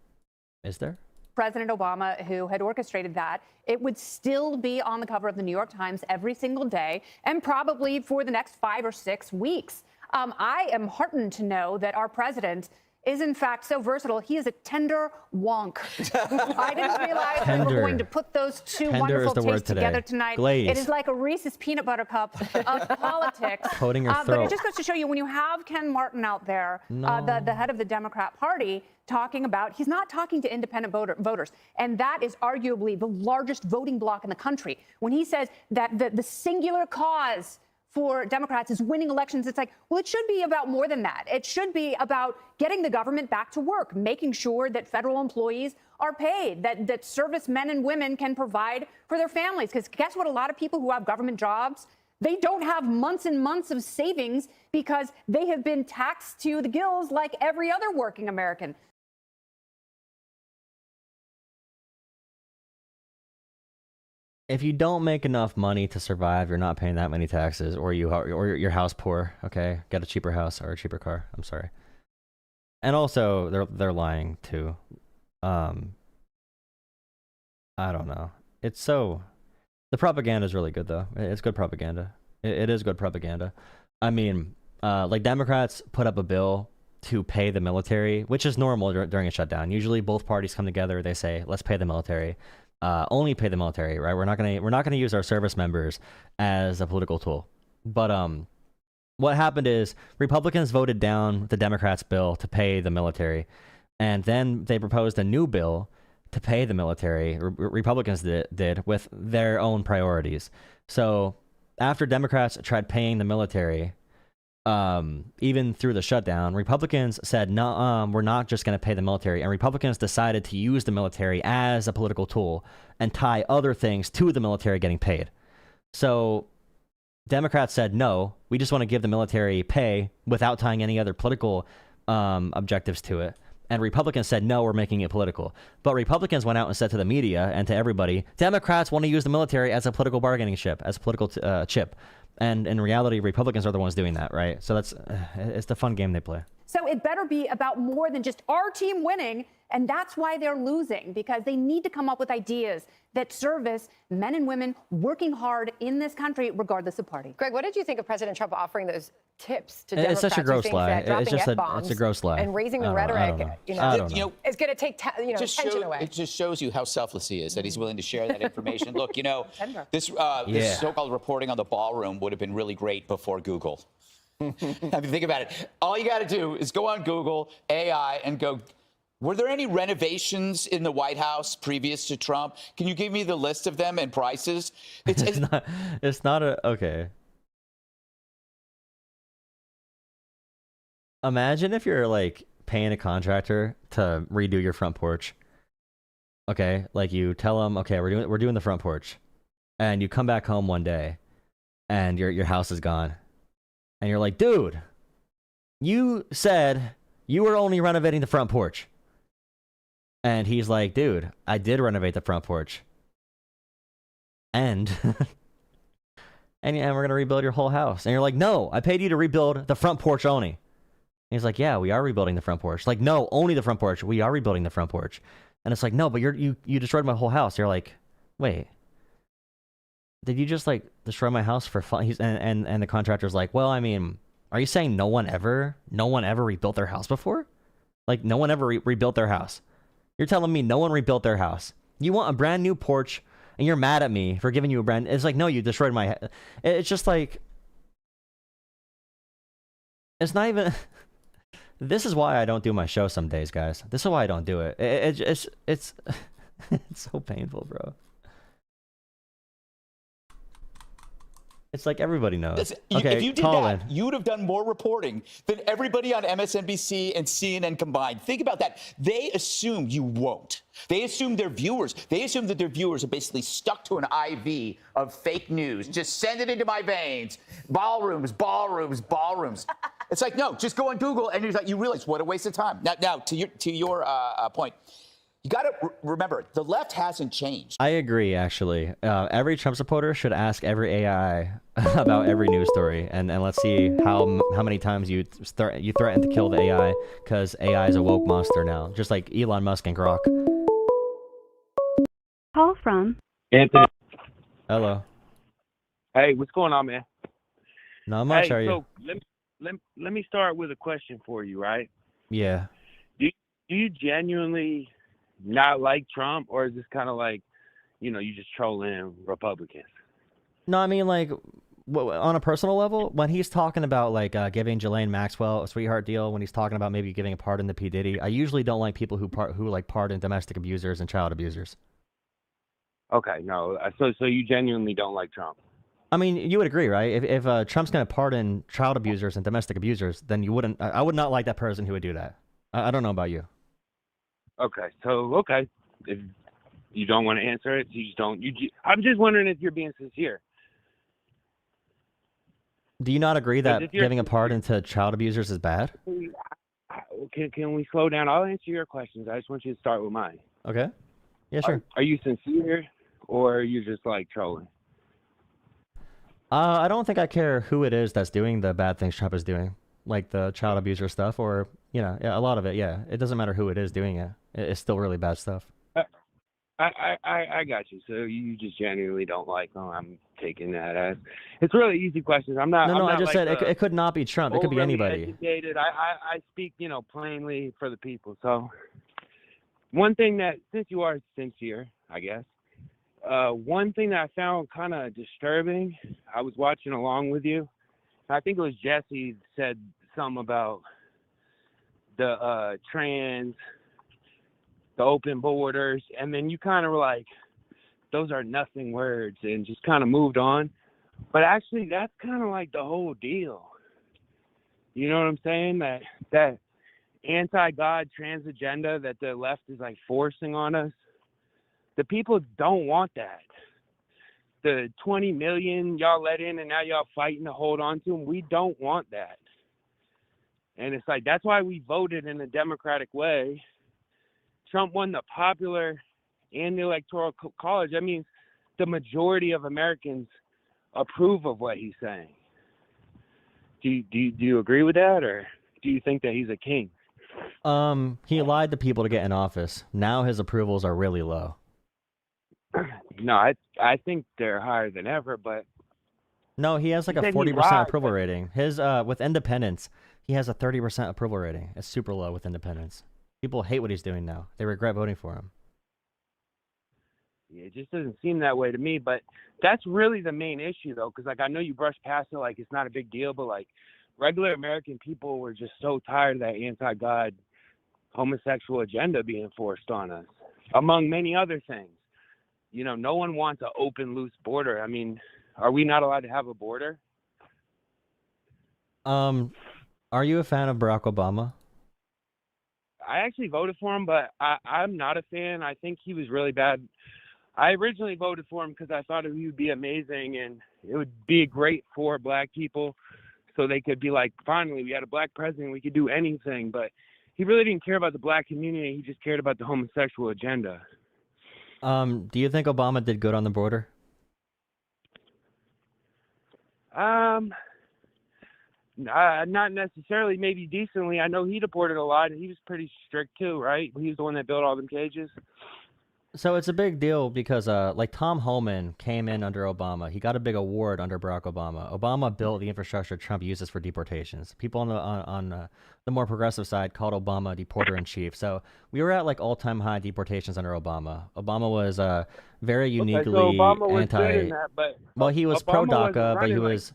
Is there? President Obama, who had orchestrated that, it would still be on the cover of the New York Times every single day and probably for the next 5 or 6 weeks. I am heartened to know that our president is in fact so versatile. He is a tender wonk. I didn't realize we were going to put those two wonderful tastes together tonight. Glaze. It is like a Reese's peanut butter cup of politics. Coating your But throat. it just goes to show you when you have Ken Martin out there, the head of the Democrat Party, talking about, he's not talking to independent voters. And that is arguably the largest voting bloc in the country. When he says that the singular cause for Democrats is winning elections, it's like, well, it should be about more than that. It should be about getting the government back to work, making sure that federal employees are paid, that servicemen and women can provide for their families. Because guess what? A lot of people who have government jobs, they don't have months and months of savings because they have been taxed to the gills like every other working American. If you don't make enough money to survive, you're not paying that many taxes, or your house poor. Okay, get a cheaper house or a cheaper car. I'm sorry. And also, they're lying too. I don't know. It's so, the propaganda is really good though. It's good propaganda. It is good propaganda. I mean, like Democrats put up a bill to pay the military, which is normal during a shutdown. Usually, both parties come together. They say, "Let's pay the military." Only pay the military, right? We're not gonna use our service members as a political tool. But what happened is Republicans voted down the Democrats' bill to pay the military, and then they proposed a new bill to pay the military. Republicans did with their own priorities. So after Democrats tried paying the military, even through the shutdown, Republicans said, no, we're not just going to pay the military. And Republicans decided to use the military as a political tool and tie other things to the military getting paid. So Democrats said, no, we just want to give the military pay without tying any other political objectives to it. And Republicans said, no, we're making it political. But Republicans went out and said to the media and to everybody, Democrats want to use the military as a political bargaining chip, as a political chip. And in reality, Republicans are the ones doing that, right? So it's the fun game they play. So it better be about more than just our team winning. And that's why they're losing, because they need to come up with ideas that service men and women working hard in this country, regardless of party. Greg, what did you think of President Trump offering those tips to Democrats? It's such a gross lie. It's just it's a gross lie. And raising the rhetoric, it's going to take tension away. It just shows you how selfless he is, that he's willing to share that information. Look, this so-called reporting on the ballroom would have been really great before Google. I mean, think about it. All you got to do is go on Google, AI, and go, were there any renovations in the White House previous to Trump? Can you give me the list of them and prices? It's not okay. Imagine if you're like paying a contractor to redo your front porch. Okay, like you tell them, okay, we're doing the front porch, and you come back home one day, and your house is gone, and you're like, dude, you said you were only renovating the front porch. And he's like, dude, I did renovate the front porch. And and we're going to rebuild your whole house. And you're like, no, I paid you to rebuild the front porch only. And he's like, yeah, we are rebuilding the front porch. Like, no, only the front porch. We are rebuilding the front porch. And it's like, no, but you destroyed my whole house. You're like, wait, did you just like destroy my house for fun? And the contractor's like, well, I mean, are you saying no one ever rebuilt their house before? Like, no one ever rebuilt their house. You're telling me no one rebuilt their house. You want a brand new porch, and you're mad at me for giving you a brand. It's like, no, you destroyed my. It's just like, it's not even. This is why I don't do my show some days, guys. This is why I don't do it. It's it's so painful, bro. It's like everybody knows. Okay, if you did Colin. that, you would have done more reporting than everybody on MSNBC and CNN combined. Think about that. They assume you won't. They assume their viewers. They assume that their viewers are basically stuck to an IV of fake news. Just send it into my veins. Ballrooms, ballrooms, ballrooms. It's like, no, just go on Google and you realize what a waste of time. Now to your point. You got to remember, the left hasn't changed. I agree, actually. Every Trump supporter should ask every AI about every news story, and let's see how many times you threaten to kill the AI, because AI is a woke monster now, just like Elon Musk and Grok. Call from Anthony. Hello. Hey, what's going on, man? Not much, hey, are you? So let me start with a question for you, right? Yeah. Do you genuinely not like Trump, or is this kind of like, you just trolling Republicans? No, I mean, like, on a personal level, when he's talking about, like, giving Ghislaine Maxwell a sweetheart deal, when he's talking about maybe giving a pardon to P. Diddy, I usually don't like people who pardon domestic abusers and child abusers. Okay, no. So you genuinely don't like Trump? I mean, you would agree, right? If Trump's going to pardon child abusers and domestic abusers, then you wouldn't. I would not like that person who would do that. I don't know about you. Okay, if you don't want to answer it, you just don't. I'm just wondering if you're being sincere. Do you not agree that giving a pardon to child abusers is bad? Can we slow down? I'll answer your questions. I just want you to start with mine. Okay. Yeah, sure. Are you sincere, or are you just like trolling? I don't think I care who it is that's doing the bad things Trump is doing, like the child abuser stuff, or a lot of it. Yeah, it doesn't matter who it is doing it. It's still really bad stuff. I got you. So you just genuinely don't like them. I'm taking that as it's really easy questions. I'm not. No, I'm not I just like said it could not be Trump. It could be anybody. Educated. I speak, plainly for the people. So one thing that, since you are sincere, I guess, one thing that I found kind of disturbing, I was watching along with you. I think it was Jesse said something about the trans, the open borders, and then you kind of were like, those are nothing words, and just kind of moved on. But actually, that's kind of like the whole deal. You know what I'm saying? That anti-God trans agenda that the left is like forcing on us, the people don't want that. The 20 million y'all let in and now y'all fighting to hold on to them, we don't want that. And it's like, that's why we voted in a democratic way. Trump won the popular and the electoral college. That means the majority of Americans approve of what he's saying. Do you agree with that, or do you think that he's a king? He lied to people to get in office. Now his approvals are really low. No, I think they're higher than ever, but no, he has like a 40% approval rating. His with independents, he has a 30% approval rating. It's super low with independents. People hate what he's doing now. They regret voting for him. Yeah, it just doesn't seem that way to me, but that's really the main issue, though, because, like, I know you brush past it like it's not a big deal, but, like, regular American people were just so tired of that anti-God homosexual agenda being forced on us, among many other things. No one wants an open, loose border. I mean, are we not allowed to have a border? Are you a fan of Barack Obama? I actually voted for him, but I'm not a fan. I think he was really bad. I originally voted for him because I thought he would be amazing and it would be great for black people so they could be like, finally, we had a black president, we could do anything. But he really didn't care about the black community. He just cared about the homosexual agenda. Do you think Obama did good on the border? Not necessarily, maybe decently. I know he deported a lot, and he was pretty strict too, right? He was the one that built all them cages. So it's a big deal because, like Tom Homan came in under Obama. He got a big award under Barack Obama. Obama built the infrastructure Trump uses for deportations. People on the more progressive side called Obama deporter in chief. So we were at like all-time high deportations under Obama. Obama was very uniquely so Obama was anti. good in that, but well, he was Obama pro wasn't DACA, but he running like was.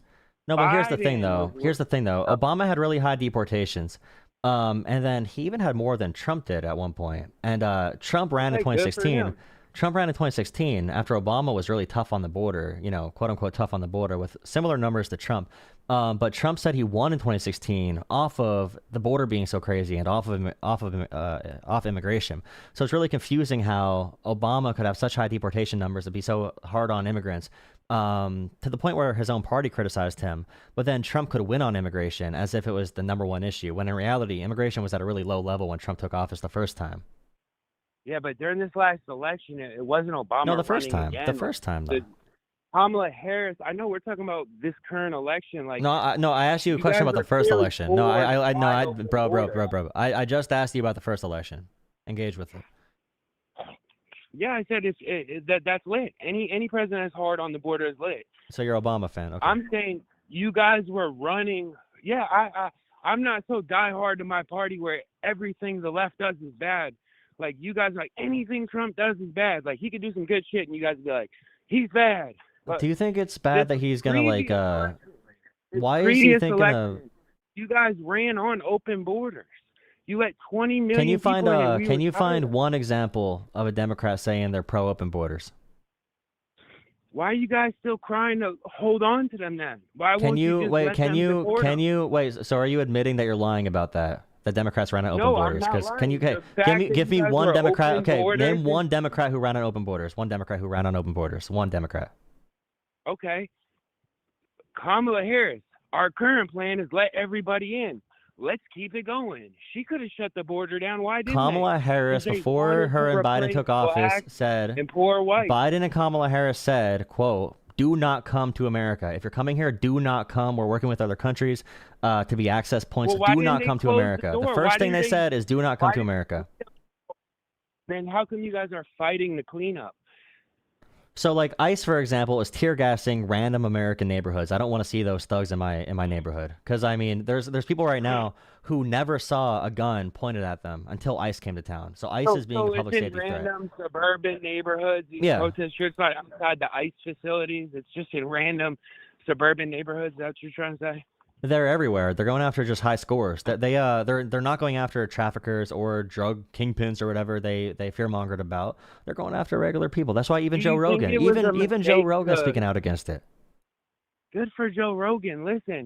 No, but here's the thing, Biden though. was- Here's the thing, though. Obama had really high deportations. And then he even had more than Trump did at one point. And Trump ran in Hey, good for 2016. him. Trump ran in 2016 after Obama was really tough on the border, you know, quote unquote tough on the border with similar numbers to Trump. But Trump said he won in 2016 off of the border being so crazy and off immigration. So it's really confusing how Obama could have such high deportation numbers and be so hard on immigrants. To the point where his own party criticized him, but then Trump could win on immigration as if it was the number one issue, when in reality, immigration was at a really low level when Trump took office the first time. Yeah, but during this last election, it wasn't Obama. No, the first running time. again. The first time, though. Kamala Harris. I know we're talking about this current election. Like, No, I asked you a question about the first election. No, bro. I just asked you about the first election. Engage with it. Yeah, I said that's lit. Any president that's hard on the border is lit. So you're Obama fan, okay? I'm saying you guys were running. Yeah, I'm not so diehard to my party where everything the left does is bad. Like, you guys, like, anything Trump does is bad. Like, he could do some good shit, and you guys would be like, he's bad. But do you think it's bad that he's gonna like? Why is he previous thinking of? election, you guys ran on open borders. You let 20 million. Can you find people in, and we Can were you tired find of it. one example of a Democrat saying they're pro open borders? Why are you guys still crying to hold on to them then? Why Can won't you just wait? let Can them you deport them? wait? So are you admitting that you're lying about that? That Democrats ran on open No, I'm borders? not Because can you lying. The give me fact that you guys one were Democrat? open Okay, borders name one Democrat who ran on open borders. One Democrat who ran on open borders. One Democrat. Okay. Kamala Harris, our current plan is let everybody in. Let's keep it going. She could have shut the border down. Why didn't Kamala Harris, They before wanted her to and Biden replace took office, black said and poor white. Biden and Kamala Harris said, "quote Do not come to America. If you're coming here, do not come. We're working with other countries to be access points. Well, why Do didn't not they come to close the America." The door? first Why thing didn't they said is, "Do not come why to didn't- America." Then how come you guys are fighting the cleanup? So, like ICE, for example, is tear gassing random American neighborhoods. I don't want to see those thugs in my neighborhood because I mean, there's people right now who never saw a gun pointed at them until ICE came to town. So ICE is being a public it's safety in threat. random suburban neighborhoods. These Yeah. protest shirts not outside the ICE facilities. It's just in random suburban neighborhoods. That's what you're trying to say? They're everywhere. They're going after just high scores. They're not going after traffickers or drug kingpins or whatever they fearmongered about. They're going after regular people. That's why even Do Joe you think Rogan, it was a even Joe mistake Rogan, to- speaking out against it. Good for Joe Rogan. Listen,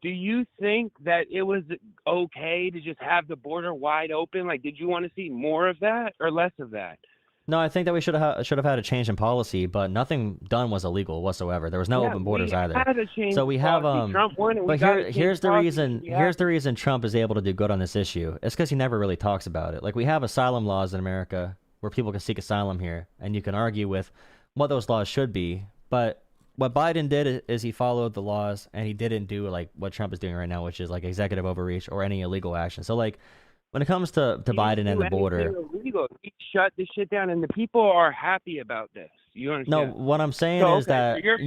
do you think that it was okay to just have the border wide open? Like, did you want to see more of that or less of that? No, I think that we should have had a change in policy, but nothing done was illegal whatsoever. There was no Yeah, open borders we either. had a change So we in have policy. Trump won and we but gotta change here's the policy. reason Yeah. here's the reason Trump is able to do good on this issue. It's because he never really talks about it. Like we have asylum laws in America where people can seek asylum here, and you can argue with what those laws should be. But what Biden did is he followed the laws, and he didn't do like what Trump is doing right now, which is like executive overreach or any illegal action. So like when it comes to Biden and the border. Illegal. He shut this shit down, and the people are happy about this. You No, understand? what I'm saying So, is okay, that so you're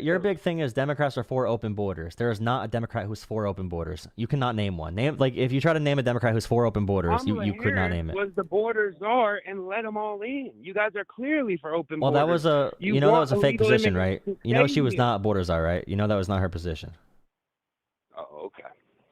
your big thing is Democrats are for open borders. There is not a Democrat who's for open borders. You cannot name one. If you try to name a Democrat who's for open borders, Kamala you could not Harris name it. Was the border czar and let them all in? You guys are clearly for open Well, borders. that was a You that want was a fake illegal position, right? immigrants to You know stay she was here. not border czar, right? You know that was not her position. Oh, okay.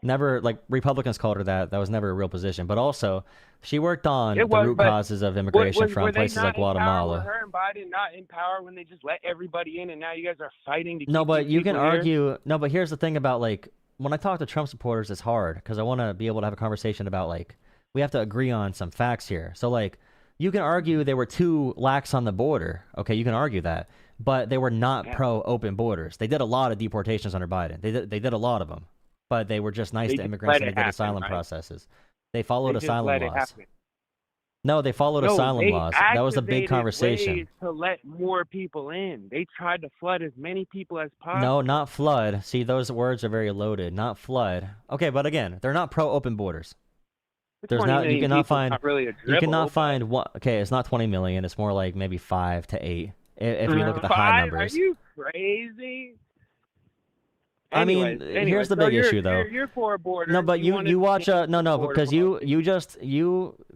Never like Republicans called her that. That was never a real position. But also, she worked on the root but causes of immigration were from they places not like in power? Guatemala. Were her and Biden not in power when they just let everybody in, and now you guys are fighting to No, keep but these you can people here? argue. No, but here's the thing about like when I talk to Trump supporters, it's hard because I want to be able to have a conversation about like we have to agree on some facts here. So like you can argue they were too lax on the border. Okay, you can argue that, but they were not pro open borders. They did a lot of deportations under Biden. They did a lot of them, but they were just nice They to just immigrants let and they it did happen, asylum right? processes. They followed They just asylum let it laws. happen. No, they followed No, asylum they laws. That was a big activated conversation. ways to let more people in. They tried to flood as many people as possible. No, not flood. See, those words are very loaded. Not flood. Okay, but again, they're not pro open borders. There's 20 not. You million cannot people is find. not really a You dribble, cannot but- find one. Okay, it's not 20 million. It's more like maybe 5 to 8. If you look at the high 5? numbers. Are you crazy? I mean, here's the so big issue, though. You're for borders. No, but you watch no because you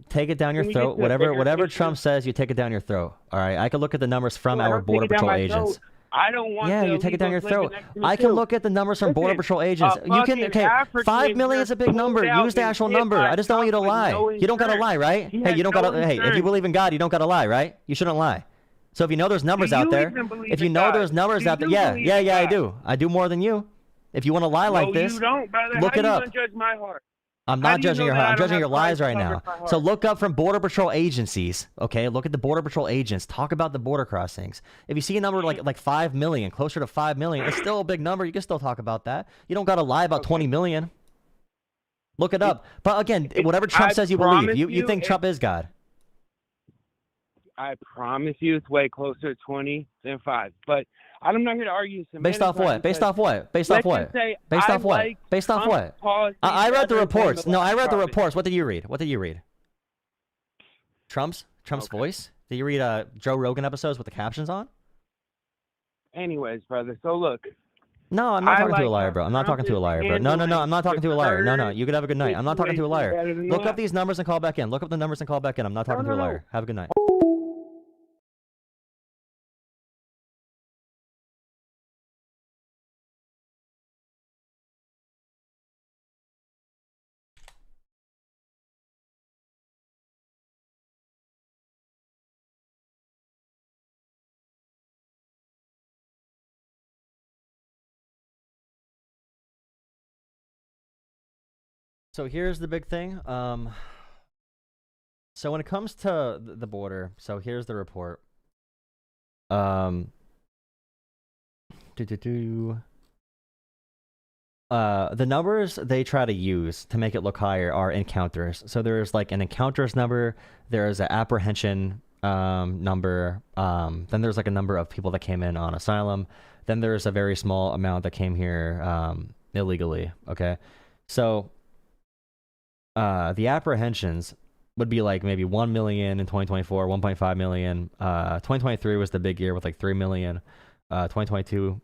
take it down your Can we get throat. to a bigger Whatever issue? Trump says, you take it down your throat. All right, I can look at the numbers from No, I our don't take border it down patrol my agents. throat. I don't want Yeah, the you take it down your illegals living throat. next to me, I can too. look at the numbers from border Listen, patrol agents. a You can fucking okay. African 5 million is a big just number. pulled out Use the and actual hit number. by I just don't want you to Trump with lie. no You don't gotta lie, right? He Hey, had you don't gotta. no Hey, if you insurance. believe in God, you don't gotta lie, right? You shouldn't lie. So if you know there's numbers Do out you there, even believe if you in know God? there's numbers Do out there, you yeah, believe yeah, in yeah, I God? do. I do more than you. If you want to lie like No, this, you don't, brother. look How it you up. gonna judge my heart? I'm How not do you judging know your that heart. I I'm don't judging have your lies Christ right covered now. my heart? So look up from Border Patrol agencies. Okay, look at the Border Patrol agents. Talk about the border crossings. If you see a number like 5 million, closer to 5 million, it's still a big number. You can still talk about that. You don't gotta lie about 20 million. Look it up. But again, whatever Trump I says, you believe. promise You think it- Trump is God. I promise you, it's way closer to 20 than 5. But I'm not here to argue. Based off what? Based off what? Based off let's what? just say Based I off what? like Based off Trump's what? policies I read the better than reports. No, I read the left reports. What did you read? What did you read? Trump's voice? Did you read Joe Rogan episodes with the captions on? Anyways, brother. So look. No, I'm not I talking to a like liar, how bro. I'm not Trump talking to a is liar, bro. No, I'm not talking to a liar. No, you could have a good night. I'm not talking to a liar. better than Look up left. these numbers and call back in. Look up the numbers and call back in. I'm not talking to a liar. Have a good night. So here's the big thing. So when it comes to the border, so here's the report. The numbers they try to use to make it look higher are encounters. So there's like an encounters number, there's an apprehension number, then there's like a number of people that came in on asylum, then there's a very small amount that came here illegally. Okay, so the apprehensions would be like maybe 1 million in 2024, 1.5 million. 2023 was the big year with like 3 million. 2022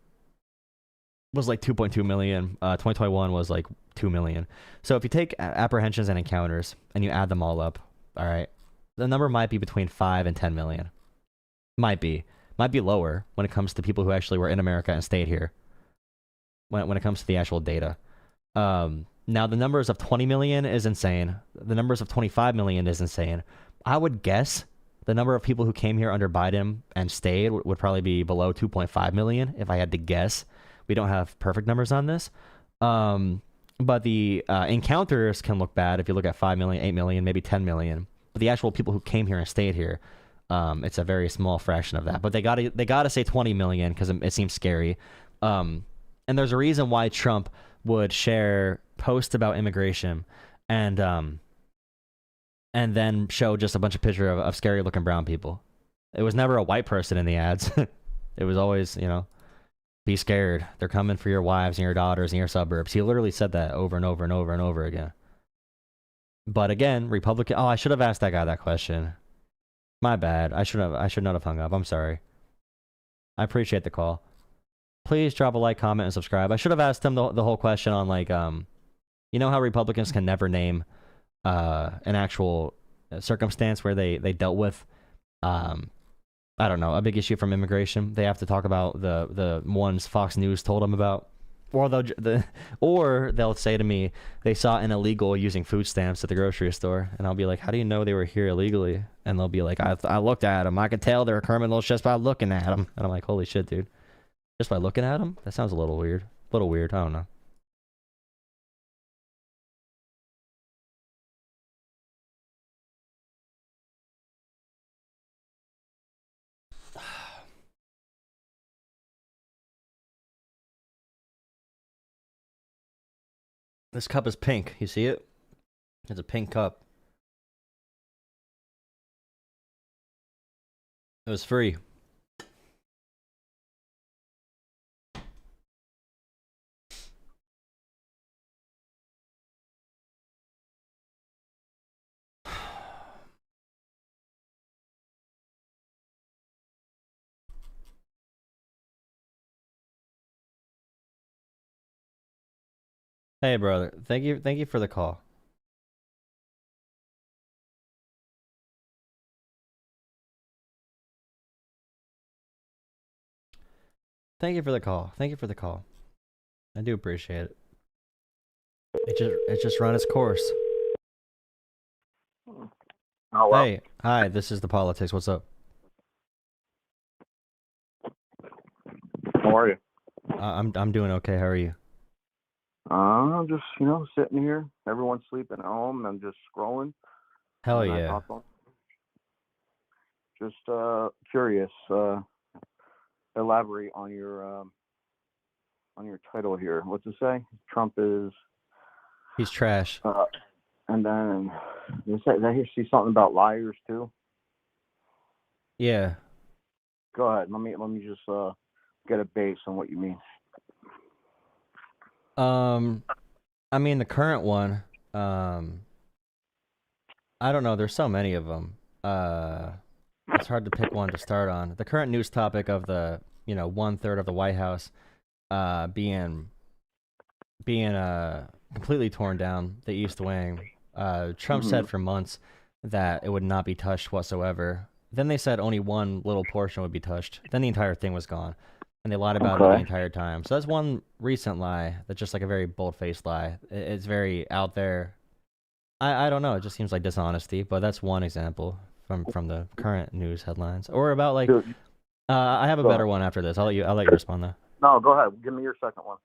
was like 2.2 million. 2021 was like 2 million. So if you take apprehensions and encounters and you add them all up, all right, the number might be between 5 and 10 million. Might be lower when it comes to people who actually were in America and stayed here. When it comes to the actual data. Now, the numbers of 20 million is insane. The numbers of 25 million is insane. I would guess the number of people who came here under Biden and stayed would probably be below 2.5 million, if I had to guess. We don't have perfect numbers on this. But the encounters can look bad if you look at 5 million, 8 million, maybe 10 million. But the actual people who came here and stayed here, it's a very small fraction of that. But they gotta say 20 million because it seems scary. And there's a reason why Trump would share posts about immigration and then show just a bunch of pictures of scary looking brown people. It was never a white person in the ads. It was always, be scared. They're coming for your wives and your daughters and your suburbs. He literally said that over and over and over and over again. But again, Republican. Oh, I should have asked that guy that question. My bad. I should not have hung up. I'm sorry. I appreciate the call. Please drop a like, comment, and subscribe. I should have asked him the whole question on like, you know how Republicans can never name an actual circumstance where they dealt with, I don't know, a big issue from immigration. They have to talk about the ones Fox News told them about, or they'll say to me they saw an illegal using food stamps at the grocery store, and I'll be like, how do you know they were here illegally? And they'll be like, I looked at them. I could tell they're criminals just by looking at them. And I'm like, holy shit, dude. Just by looking at them? That sounds a little weird. I don't know. This cup is pink. You see it? It's a pink cup. It was free. Hey, brother. Thank you for the call. Thank you for the call. Thank you for the call. I do appreciate it. It just run its course. Oh, well. Hey, hi. This is the politics. What's up? How are you? I'm doing okay. How are you? I'm just, sitting here. Everyone's sleeping at home, and I'm just scrolling. Hell and I yeah. thought, just curious. Elaborate on your title here. What's it say? Trump is. He's trash. And then did I hear see something about liars too? Yeah. Go ahead. Let me just get a base on what you mean. I mean the current one. I don't know. There's so many of them. It's hard to pick one to start on. The current news topic of the 1/3 of the White House, being completely torn down, the East Wing. Trump said for months that it would not be touched whatsoever. Then they said only one little portion would be touched. Then the entire thing was gone. And they lied about it the entire time. So that's one recent lie. That's just like a very bold-faced lie. It's very out there. I don't know. It just seems like dishonesty. But that's one example from the current news headlines. Or about like, I have a better one after this. I'll let you respond though. No, go ahead. Give me your second one.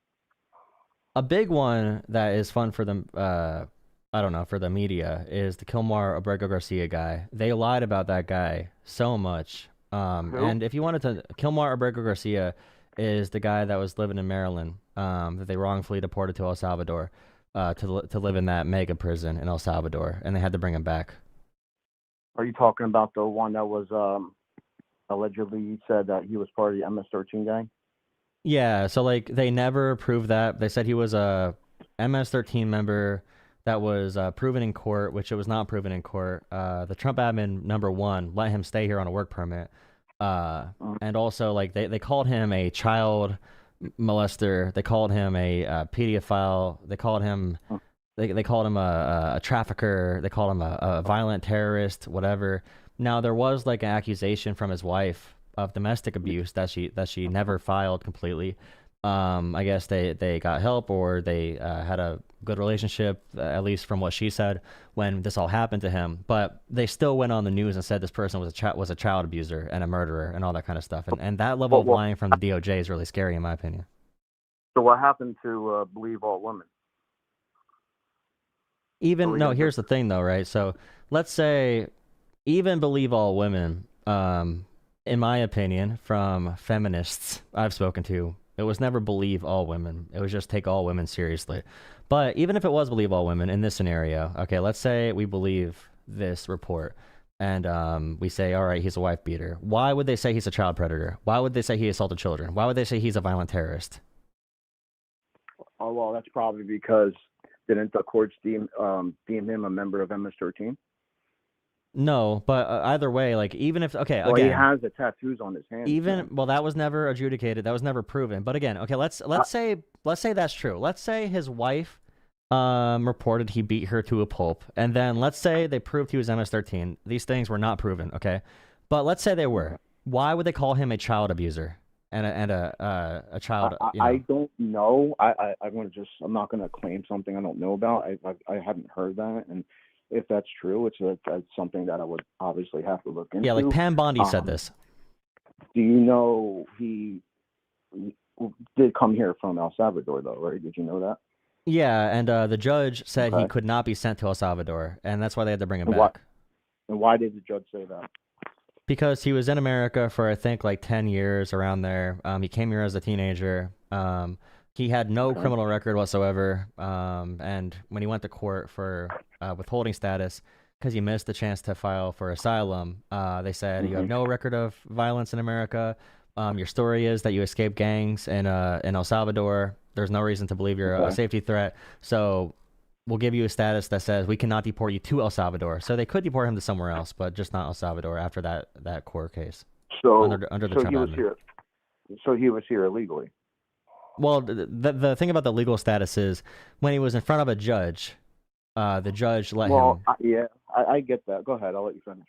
A big one that is fun for the I don't know, for the media is the Kilmar Abrego Garcia guy. They lied about that guy so much. And if you wanted to, Kilmar Abrego Garcia is the guy that was living in Maryland, that they wrongfully deported to El Salvador, to live in that mega prison in El Salvador, and they had to bring him back. Are you talking about the one that was allegedly said that he was part of the MS-13 gang? Yeah, so like they never proved that. They said he was a MS-13 member that was proven in court, which it was not proven in court. The Trump admin #1 let him stay here on a work permit. And also like they called him a child molester. They called him a pedophile. They called him a trafficker. They called him a violent terrorist, whatever. Now there was like an accusation from his wife of domestic abuse that she never filed completely. I guess they got help, or they had a good relationship, at least from what she said, when this all happened to him. But they still went on the news and said this person was a child abuser and a murderer and all that kind of stuff. And that level of lying from the DOJ is really scary, in my opinion. So what happened to believe all women? Here's the thing, though, right? So let's say even believe all women, in my opinion, from feminists I've spoken to, it was never believe all women. It was just take all women seriously. But even if it was believe all women in this scenario, okay, let's say we believe this report and we say, all right, he's a wife beater. Why would they say he's a child predator? Why would they say he assaulted children? Why would they say he's a violent terrorist? Oh, well, that's probably because didn't the courts deem him a member of MS-13? No, but either way, like even if again, he has the tattoos on his hands. That was never adjudicated. That was never proven. But again, okay, let's say that's true. Let's say his wife reported he beat her to a pulp, and then let's say they proved he was MS-13. These things were not proven, okay? But let's say they were. Why would they call him a child abuser and a child? I don't know. I'm not gonna claim something I don't know about. I haven't heard that, and if that's true, it's something that I would obviously have to look into. Yeah, like Pam Bondi said this. Do you know he did come here from El Salvador, though, right? Did you know that? Yeah, and the judge said he could not be sent to El Salvador, and that's why they had to bring him back. And why did the judge say that? Because he was in America for, I think, like 10 years, around there. He came here as a teenager. He had no criminal record whatsoever. And when he went to court for withholding status, because you missed the chance to file for asylum. They said you have no record of violence in America. Your story is that you escaped gangs in El Salvador. There's no reason to believe you're a safety threat. So we'll give you a status that says we cannot deport you to El Salvador. So they could deport him to somewhere else, but just not El Salvador after that court case. So under the Trump he was admin. here. So he was here illegally. Well, the thing about the legal status is when he was in front of a judge, the judge let him. Yeah, I get that. Go ahead. I'll let you finish.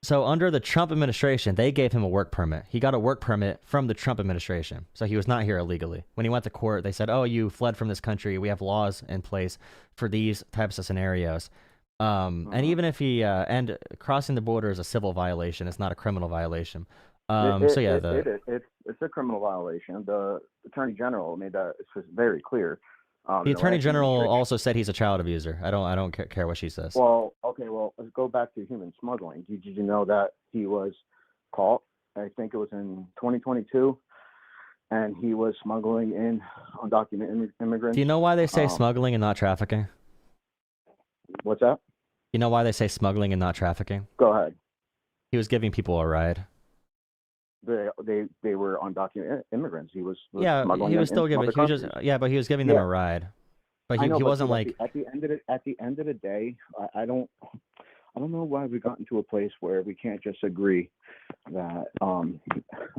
So under the Trump administration, they gave him a work permit. He got a work permit from the Trump administration. So he was not here illegally. When he went to court, they said, oh, you fled from this country. We have laws in place for these types of scenarios. And even if he, and crossing the border is a civil violation. It's not a criminal violation. It's a criminal violation. The Attorney General made that very clear. The Attorney General also said he's a child abuser. I don't care what she says. Well, okay, let's go back to human smuggling. Did you know that he was caught? I think it was in 2022, and he was smuggling in undocumented immigrants. Do you know why they say smuggling and not trafficking? What's that? You know why they say smuggling and not trafficking? Go ahead. He was giving people a ride. They were undocumented immigrants. He was he was still giving. But he was giving them a ride. But he wasn't like at the end of the day. I don't know why we got into a place where we can't just agree that.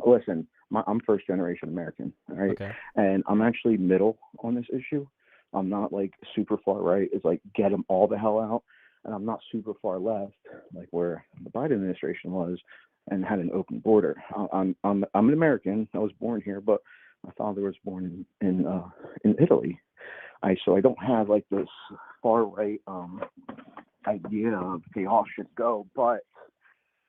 Listen, I'm first generation American, right? Okay. And I'm actually middle on this issue. I'm not like super far right. It's like get them all the hell out, and I'm not super far left, like where the Biden administration was. And had an open border. I'm an American. I was born here, but my father was born in Italy. So I don't have like this far right idea of okay, all should go. But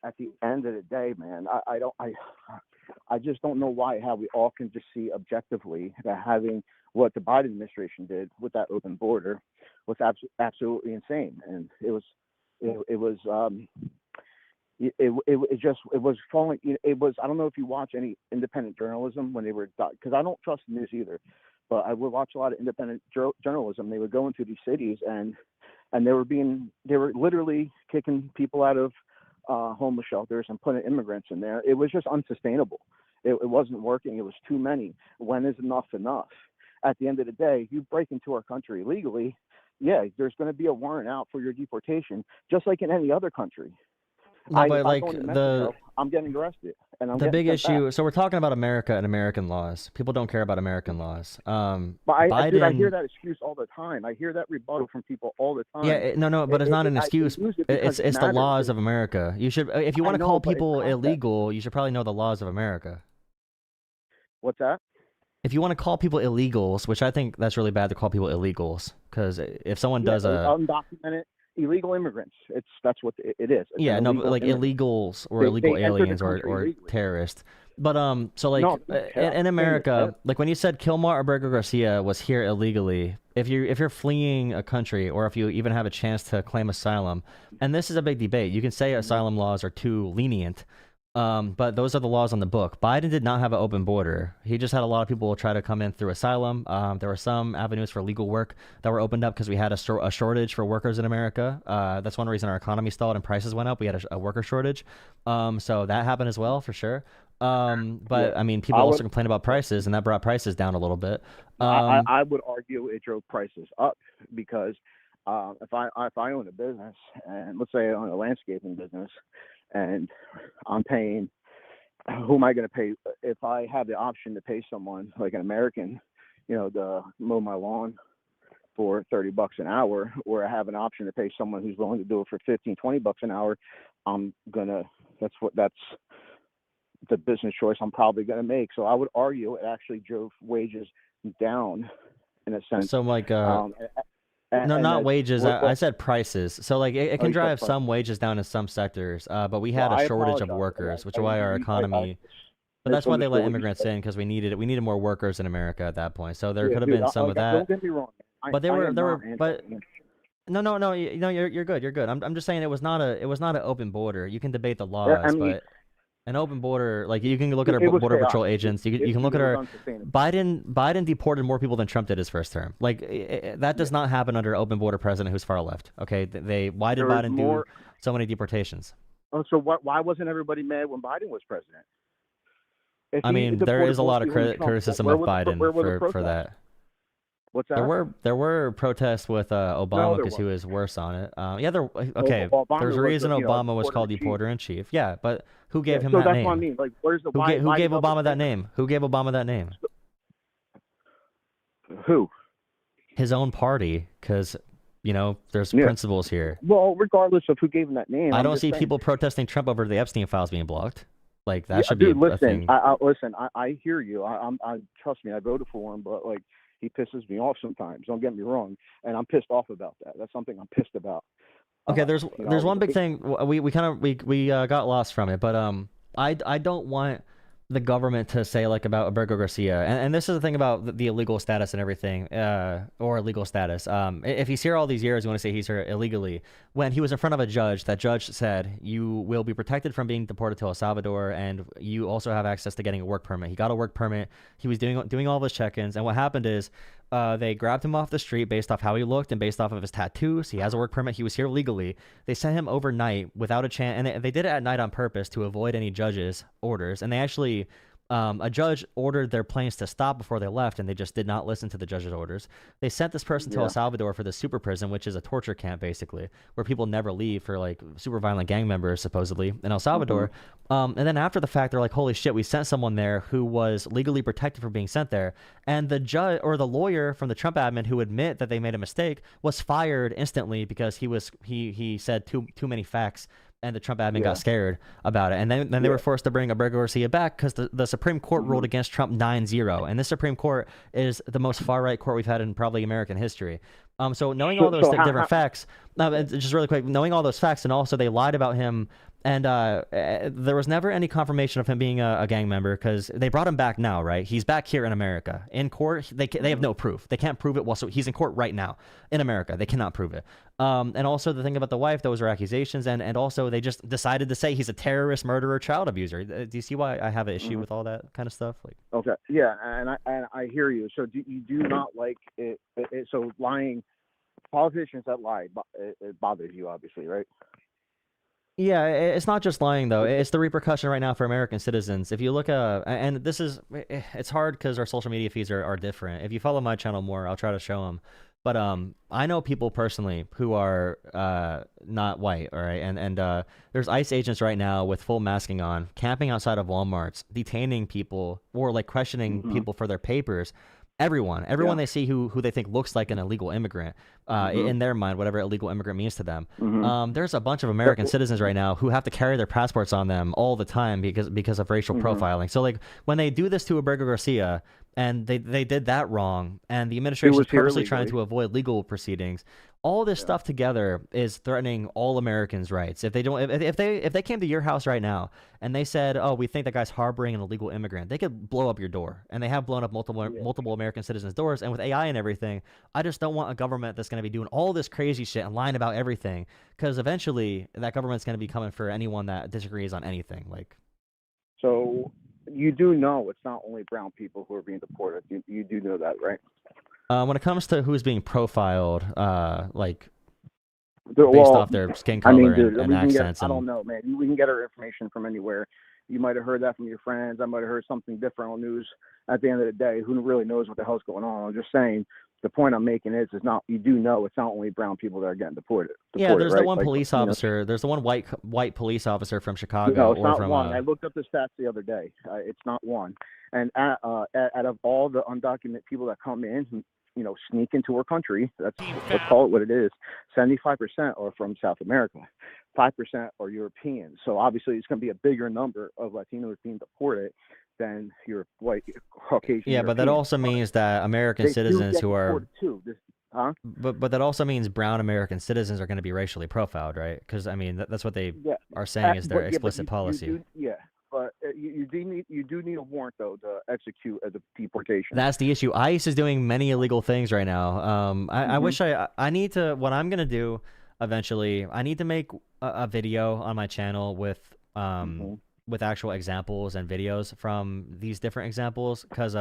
at the end of the day, man, I just don't know how we all can just see objectively that having what the Biden administration did with that open border was absolutely insane, and it was. It was falling. It was. I don't know if you watch any independent journalism when they were, because I don't trust the news either, but I would watch a lot of independent journalism. They would go into these cities and they were literally kicking people out of homeless shelters and putting immigrants in there. It was just unsustainable. It wasn't working. It was too many. When is enough enough? At the end of the day, you break into our country illegally, yeah, there's going to be a warrant out for your deportation, just like in any other country. No, but I go into Mexico, I'm getting arrested, and I'm the getting big sent issue. back. So we're talking about America and American laws. People don't care about American laws. But Biden, I hear that excuse all the time. I hear that rebuttal from people all the time. Yeah, but it's not an excuse. It's the laws of America. You should, if you want to call people illegal, you should probably know the laws of America. What's that? If you want to call people illegals, which I think that's really bad to call people illegals, because if someone does undocumented illegal immigrants, that's what it is. Yeah, no, but like illegals or illegal aliens or terrorists. But so like in America, like when you said Kilmar or Berger Garcia was here illegally, if you're fleeing a country or if you even have a chance to claim asylum, and this is a big debate, you can say asylum laws are too lenient. But those are the laws on the book. Biden did not have an open border. He just had a lot of people try to come in through asylum. There were some avenues for legal work that were opened up because we had a shortage for workers in America. That's one reason our economy stalled and prices went up. We had a worker shortage. So that happened as well, for sure. But I mean, people also complain about prices, and that brought prices down a little bit. I would argue it drove prices up because if I own a business, and let's say I own a landscaping business, and I'm paying, who am I going to pay? If I have the option to pay someone like an American, to mow my lawn for $30 an hour, or I have an option to pay someone who's willing to do it for $15-20 an hour, that's the business choice I'm probably going to make. So I would argue it actually drove wages down in a sense. So like, not wages. I said prices. So like it can drive some wages down in some sectors, but we had a shortage of workers, which is why our economy. But that's why they let immigrants in, because we needed more workers in America at that point. So there could have been some of that. Don't get me wrong. But no. You're good. I'm just saying it was not an open border. You can debate the laws, but An open border, like you can look at our It was border chaotic. patrol agents. You can look at It was our unsustainable. Biden deported more people than Trump did his first term. Like that does not happen under an open border president who's far left. Okay, why did There was Biden more- do so many deportations? Oh, so why wasn't everybody mad when Biden was president? If I he mean, there deported is a more lot of people than Trump, criticism where of were the- Biden where were the for protests? that. What's that? There were protests with Obama there because he was worse on it. Yeah, okay. Obama There's a was reason the, Obama was called deporter in deporter in chief. Yeah, but who gave him so that that's name? what I mean. Like, where's the Who gave Obama that name? Who gave Obama that name? Who? His own party, because there's Yeah. principles here. Well, regardless of who gave him that name, I I'm don't just see saying. people protesting Trump over the Epstein files being blocked. Like that Yeah, should dude, be a listen, thing. I hear you. I trust me. I voted for him, but like he pisses me off sometimes. Don't get me wrong, and I'm pissed off about that. That's something I'm pissed about. Okay, there's one big thing. We got lost from it, but I don't want the government to say like about Alberto Garcia, and this is the thing about the illegal status and everything, or illegal status. If he's here all these years, you want to say he's here illegally. When he was in front of a judge, that judge said you will be protected from being deported to El Salvador, and you also have access to getting a work permit. He got a work permit. He was doing all of his check-ins, and what happened is they grabbed him off the street based off how he looked and based off of his tattoos. He has a work permit. He was here legally. They sent him overnight without a chance, and they did it at night on purpose to avoid any judge's orders. And they actually, a judge ordered their planes to stop before they left, and they just did not listen to the judge's orders. They sent this person to El Salvador for the super prison, which is a torture camp, basically, where people never leave for like super violent gang members, supposedly, in El Salvador. And then after the fact, they're like, holy shit, we sent someone there who was legally protected from being sent there. And the judge or the lawyer from the Trump admin who admit that they made a mistake was fired instantly because he said too many facts. And the Trump admin got scared about it. And then they were forced to bring Alberto Garcia back because the Supreme Court ruled against Trump 9-0. And this Supreme Court is the most far-right court we've had in probably American history. So knowing all those different facts, just really quick, knowing all those facts, and also they lied about him, and there was never any confirmation of him being a gang member because they brought him back now, right? He's back here in America. In court, they have no proof. They can't prove it. Well, so he's in court right now in America. They cannot prove it. And also the thing about the wife, those were accusations, and also they just decided to say he's a terrorist, murderer, child abuser. Do you see why I have an issue with all that kind of stuff? Like, Okay, yeah, and I hear you. So you do not like it. So lying, politicians that lie, it bothers you, obviously, right? yeah, it's not just lying though. It's the repercussion right now for American citizens. If you look and this is, it's hard because our social media feeds are different. If you follow my channel more, I'll try to show them. But I know people personally who are not white, all right? And there's ICE agents right now with full masking on, camping outside of Walmarts, detaining people or like questioning people for their papers. Everyone they see who they think looks like an illegal immigrant, in their mind, whatever illegal immigrant means to them. There's a bunch of American citizens right now who have to carry their passports on them all the time because of racial profiling. So like when they do this to Alberto Garcia, and they did that wrong, and the administration is purposely trying to avoid legal proceedings. All this stuff together is threatening all Americans' rights. If they came to your house right now and they said, "Oh, we think that guy's harboring an illegal immigrant," they could blow up your door, and they have blown up multiple American citizens' doors. And with AI and everything, I just don't want a government that's going to be doing all this crazy shit and lying about everything, because eventually that government's going to be coming for anyone that disagrees on anything. Like, so you do know it's not only brown people who are being deported. You do know that, right? When it comes to who's being profiled, like based off their skin color and accents, I don't know, man. We can get our information from anywhere. You might have heard that from your friends. I might have heard something different on news. At the end of the day, who really knows what the hell's going on? I'm just saying. The point I'm making is not. You do know it's not only brown people that are getting deported. Yeah, there's right? the one like, police officer. There's the one white police officer from Chicago. No, it's or not from, one. I looked up the stats the other day. It's not one. And out of all the undocumented people that come in, sneak into our country, let's call it what it is, 75% are from South America, 5% are Europeans. So obviously it's going to be a bigger number of Latinos being deported than your white Caucasian. Yeah, but that also means that American citizens who are but that also means brown American citizens are going to be racially profiled, right? Because I mean that's what they are saying is their explicit policy. But you do need a warrant though to execute a deportation. That's the issue. ICE is doing many illegal things right now. I wish I need to. What I'm gonna do eventually, I need to make a video on my channel with with actual examples and videos from these different examples, because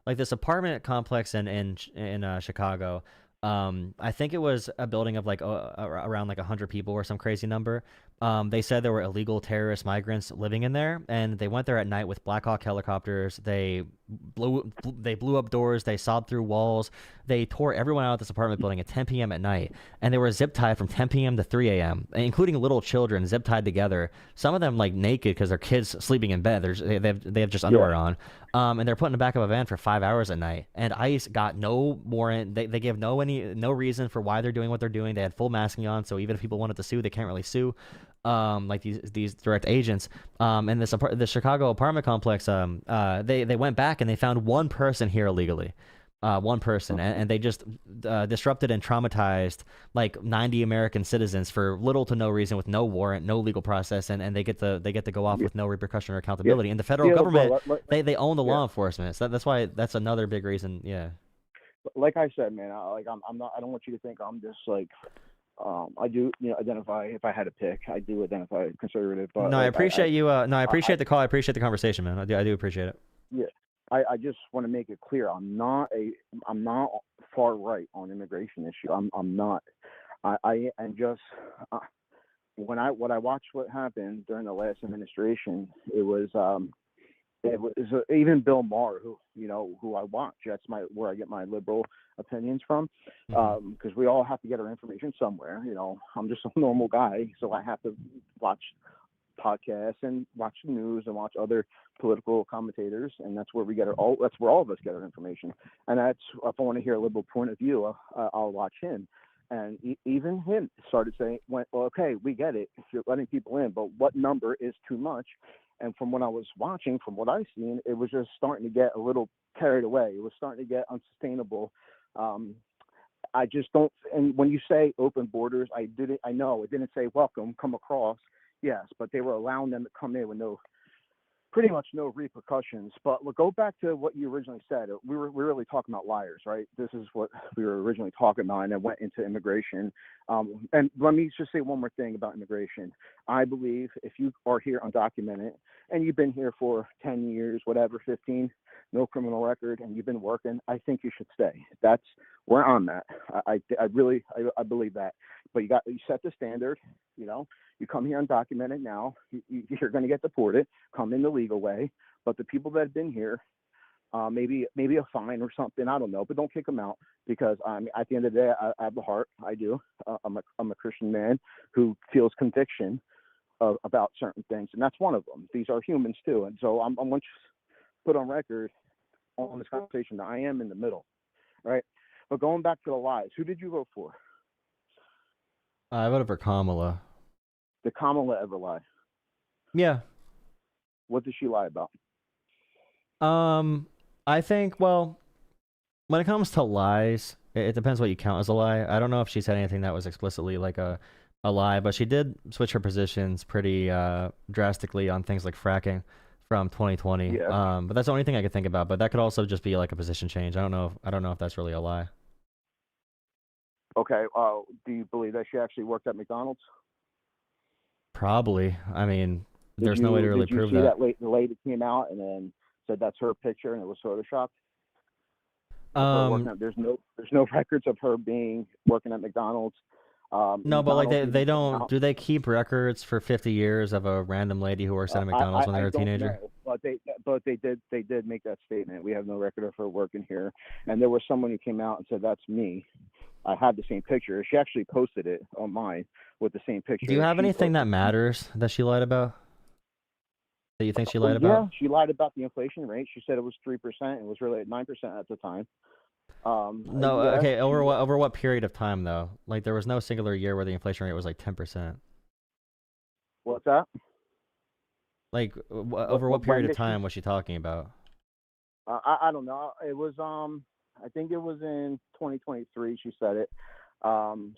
like this apartment complex in Chicago, I think it was a building of like around like 100 people or some crazy number. They said there were illegal terrorist migrants living in there, and they went there at night with Black Hawk helicopters. They blew up doors. They sawed through walls. They tore everyone out of this apartment building at 10 p.m. at night, and they were zip tied from 10 p.m. to 3 a.m., including little children zip tied together. Some of them like naked because their kids sleeping in bed. They have just underwear on. And they're put in the back of a van for 5 hours at night. And ICE got no warrant. They give no reason for why they're doing what they're doing. They had full masking on, so even if people wanted to sue, they can't really sue. Like these direct agents. And the Chicago apartment complex. They went back and they found one person here illegally. One person, and they just disrupted and traumatized like 90 American citizens for little to no reason, with no warrant, no legal process, and they get to go off with no repercussion or accountability. And the federal government, they own the law enforcement, so that's why that's another big reason. Yeah. Like I said, man, I'm not. I don't want you to think I'm just like. I do, identify. If I had to pick, I do identify conservative. But no, I appreciate you. No, I appreciate the call. I appreciate the conversation, man. I do appreciate it. Yeah. I just want to make it clear I'm not far right on immigration issue. I'm not. I am just when I watched what happened during the last administration, it was even Bill Maher, who I watch. That's where I get my liberal opinions from, because we all have to get our information somewhere. I'm just a normal guy, so I have to watch podcasts and watch the news and watch other political commentators, and that's where that's where all of us get our information. And that's, if I want to hear a liberal point of view, I'll watch him. And even him started saying, well, okay, we get it if you're letting people in, but what number is too much? And from what I was watching, from what I've seen, it was just starting to get a little carried away. It was starting to get unsustainable. I just don't. And when you say open borders, I know it didn't say welcome, come across. Yes, but they were allowing them to come in with pretty much no repercussions. But we'll go back to what you originally said. We were really talking about LIARS, right? This is what we were originally talking about, and then went into immigration. And let me just say one more thing about immigration. I believe if you are here undocumented and you've been here for 10 years, whatever, 15, no criminal record, and you've been working, I think you should stay. That's where I'm at. I really believe that. But you set the standard, You come here undocumented now, you're going to get deported. Come in the legal way. But the people that have been here, maybe a fine or something, I don't know, but don't kick them out, because at the end of the day, I have a heart. I do. I'm a Christian man who feels conviction about certain things, and that's one of them. These are humans too, and so I want to put on record on this conversation that I am in the middle, right? But going back to the lies, who did you vote for? I voted for Kamala. Did Kamala ever lie? Yeah. What did she lie about? I think, well, when it comes to lies, it depends what you count as a lie. I don't know if she said anything that was explicitly like a lie, but she did switch her positions pretty drastically on things like fracking from 2020. Yeah. But that's the only thing I could think about. But that could also just be like a position change. I don't know if that's really a lie. Okay. Do you believe that she actually worked at McDonald's? Probably. I mean, there's no way to really prove that. Did you see that. the lady came out and then said that's her picture and it was photoshopped? There's no records of her working at McDonald's. No, but like they don't. Do they keep records for 50 years of a random lady who works at a McDonald's when they were a teenager? Know, but they did make that statement. We have no record of her working here, and there was someone who came out and said that's me. I had the same picture. She actually posted it on mine with the same picture. Do you have anything that matters that she lied about? That you think she lied about? Yeah, she lied about the inflation rate. She said it was 3%. It was really at 9% at the time. No, okay. Over what period of time though? Like there was no singular year where the inflation rate was like 10%. What's that? Like over what period of time was she talking about? I don't know. It was I think it was in 2023. She said it.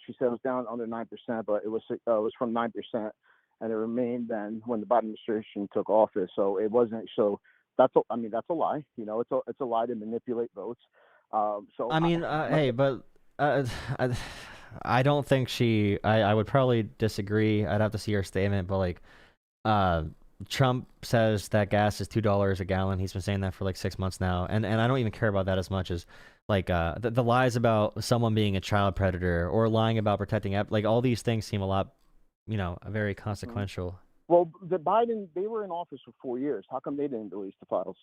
She said it was down under 9%, but it was from 9%, and it remained then when the Biden administration took office. So it wasn't. So that's a lie. It's a lie to manipulate votes. Hey, but I don't think I would probably disagree. I'd have to see her statement, but like, Trump says that gas is $2 a gallon. He's been saying that for like 6 months now, and I don't even care about that as much as like the lies about someone being a child predator or lying about protecting like all these things seem a lot, very consequential. Well, the Biden, they were in office for 4 years. How come they didn't release the files?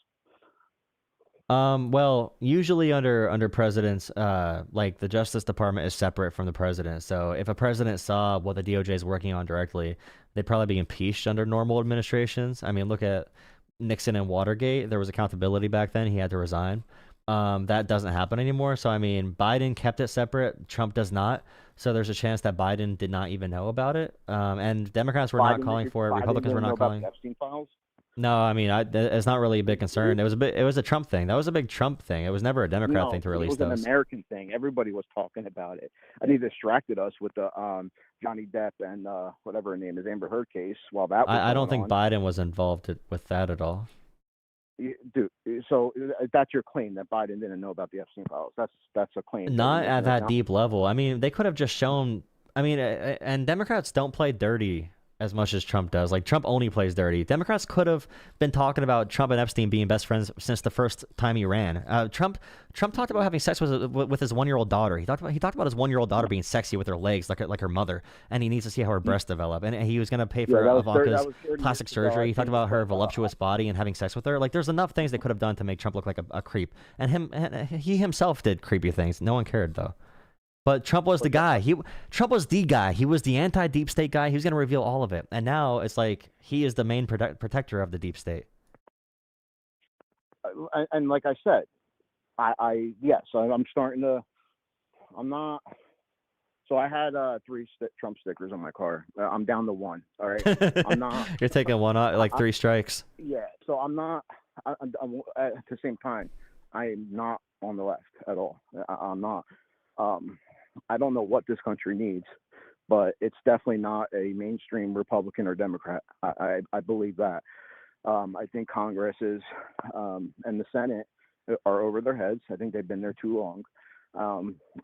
Well, usually under presidents, like the Justice Department is separate from the president. So if a president saw what the DOJ is working on directly, they'd probably be impeached under normal administrations. I mean, look at Nixon and Watergate. There was accountability back then. He had to resign. That doesn't happen anymore. So, I mean, Biden kept it separate. Trump does not. So there's a chance that Biden did not even know about it. And Democrats were not calling for it. Republicans were not calling. Epstein files? No, I mean, it's not really a big concern. It was a Trump thing. That was a big Trump thing. It was never a Democrat thing to release those. It was an American thing. Everybody was talking about it. I think it distracted us with the Johnny Depp and whatever her name is, Amber Heard case. While that was I don't think on. Biden was involved with that at all. Dude, so that's your claim that Biden didn't know about the Epstein files. That's a claim. Not at that deep level. I mean, they could have just shown. I mean, and Democrats don't play dirty as much as Trump does. Like, Trump only plays dirty. Democrats could have been talking about Trump and Epstein being best friends since the first time he ran. Trump talked about having sex with his 1-year-old daughter. He talked about his 1-year-old daughter being sexy with her legs like her mother, and he needs to see how her breasts develop. And he was going to pay for Ivanka's plastic surgery. He talked about her voluptuous body and having sex with her. Like, there's enough things they could have done to make Trump look like a creep. And he himself did creepy things. No one cared, though. But Trump was the guy. Trump was the guy. He was the anti-deep state guy. He was going to reveal all of it. And now it's like he is the main protector of the deep state. And like I said, yes, I'm starting to. I'm not. So I had 3 Trump stickers on my car. I'm down to 1. All right. I'm not. You're taking one out, like 3 strikes. Yeah. So I'm not. I'm, at the same time, I am not on the left at all. I'm not. I don't know what this country needs, but it's definitely not a mainstream Republican or Democrat. I believe that. I think Congress is and the Senate are over their heads. I think they've been there too long.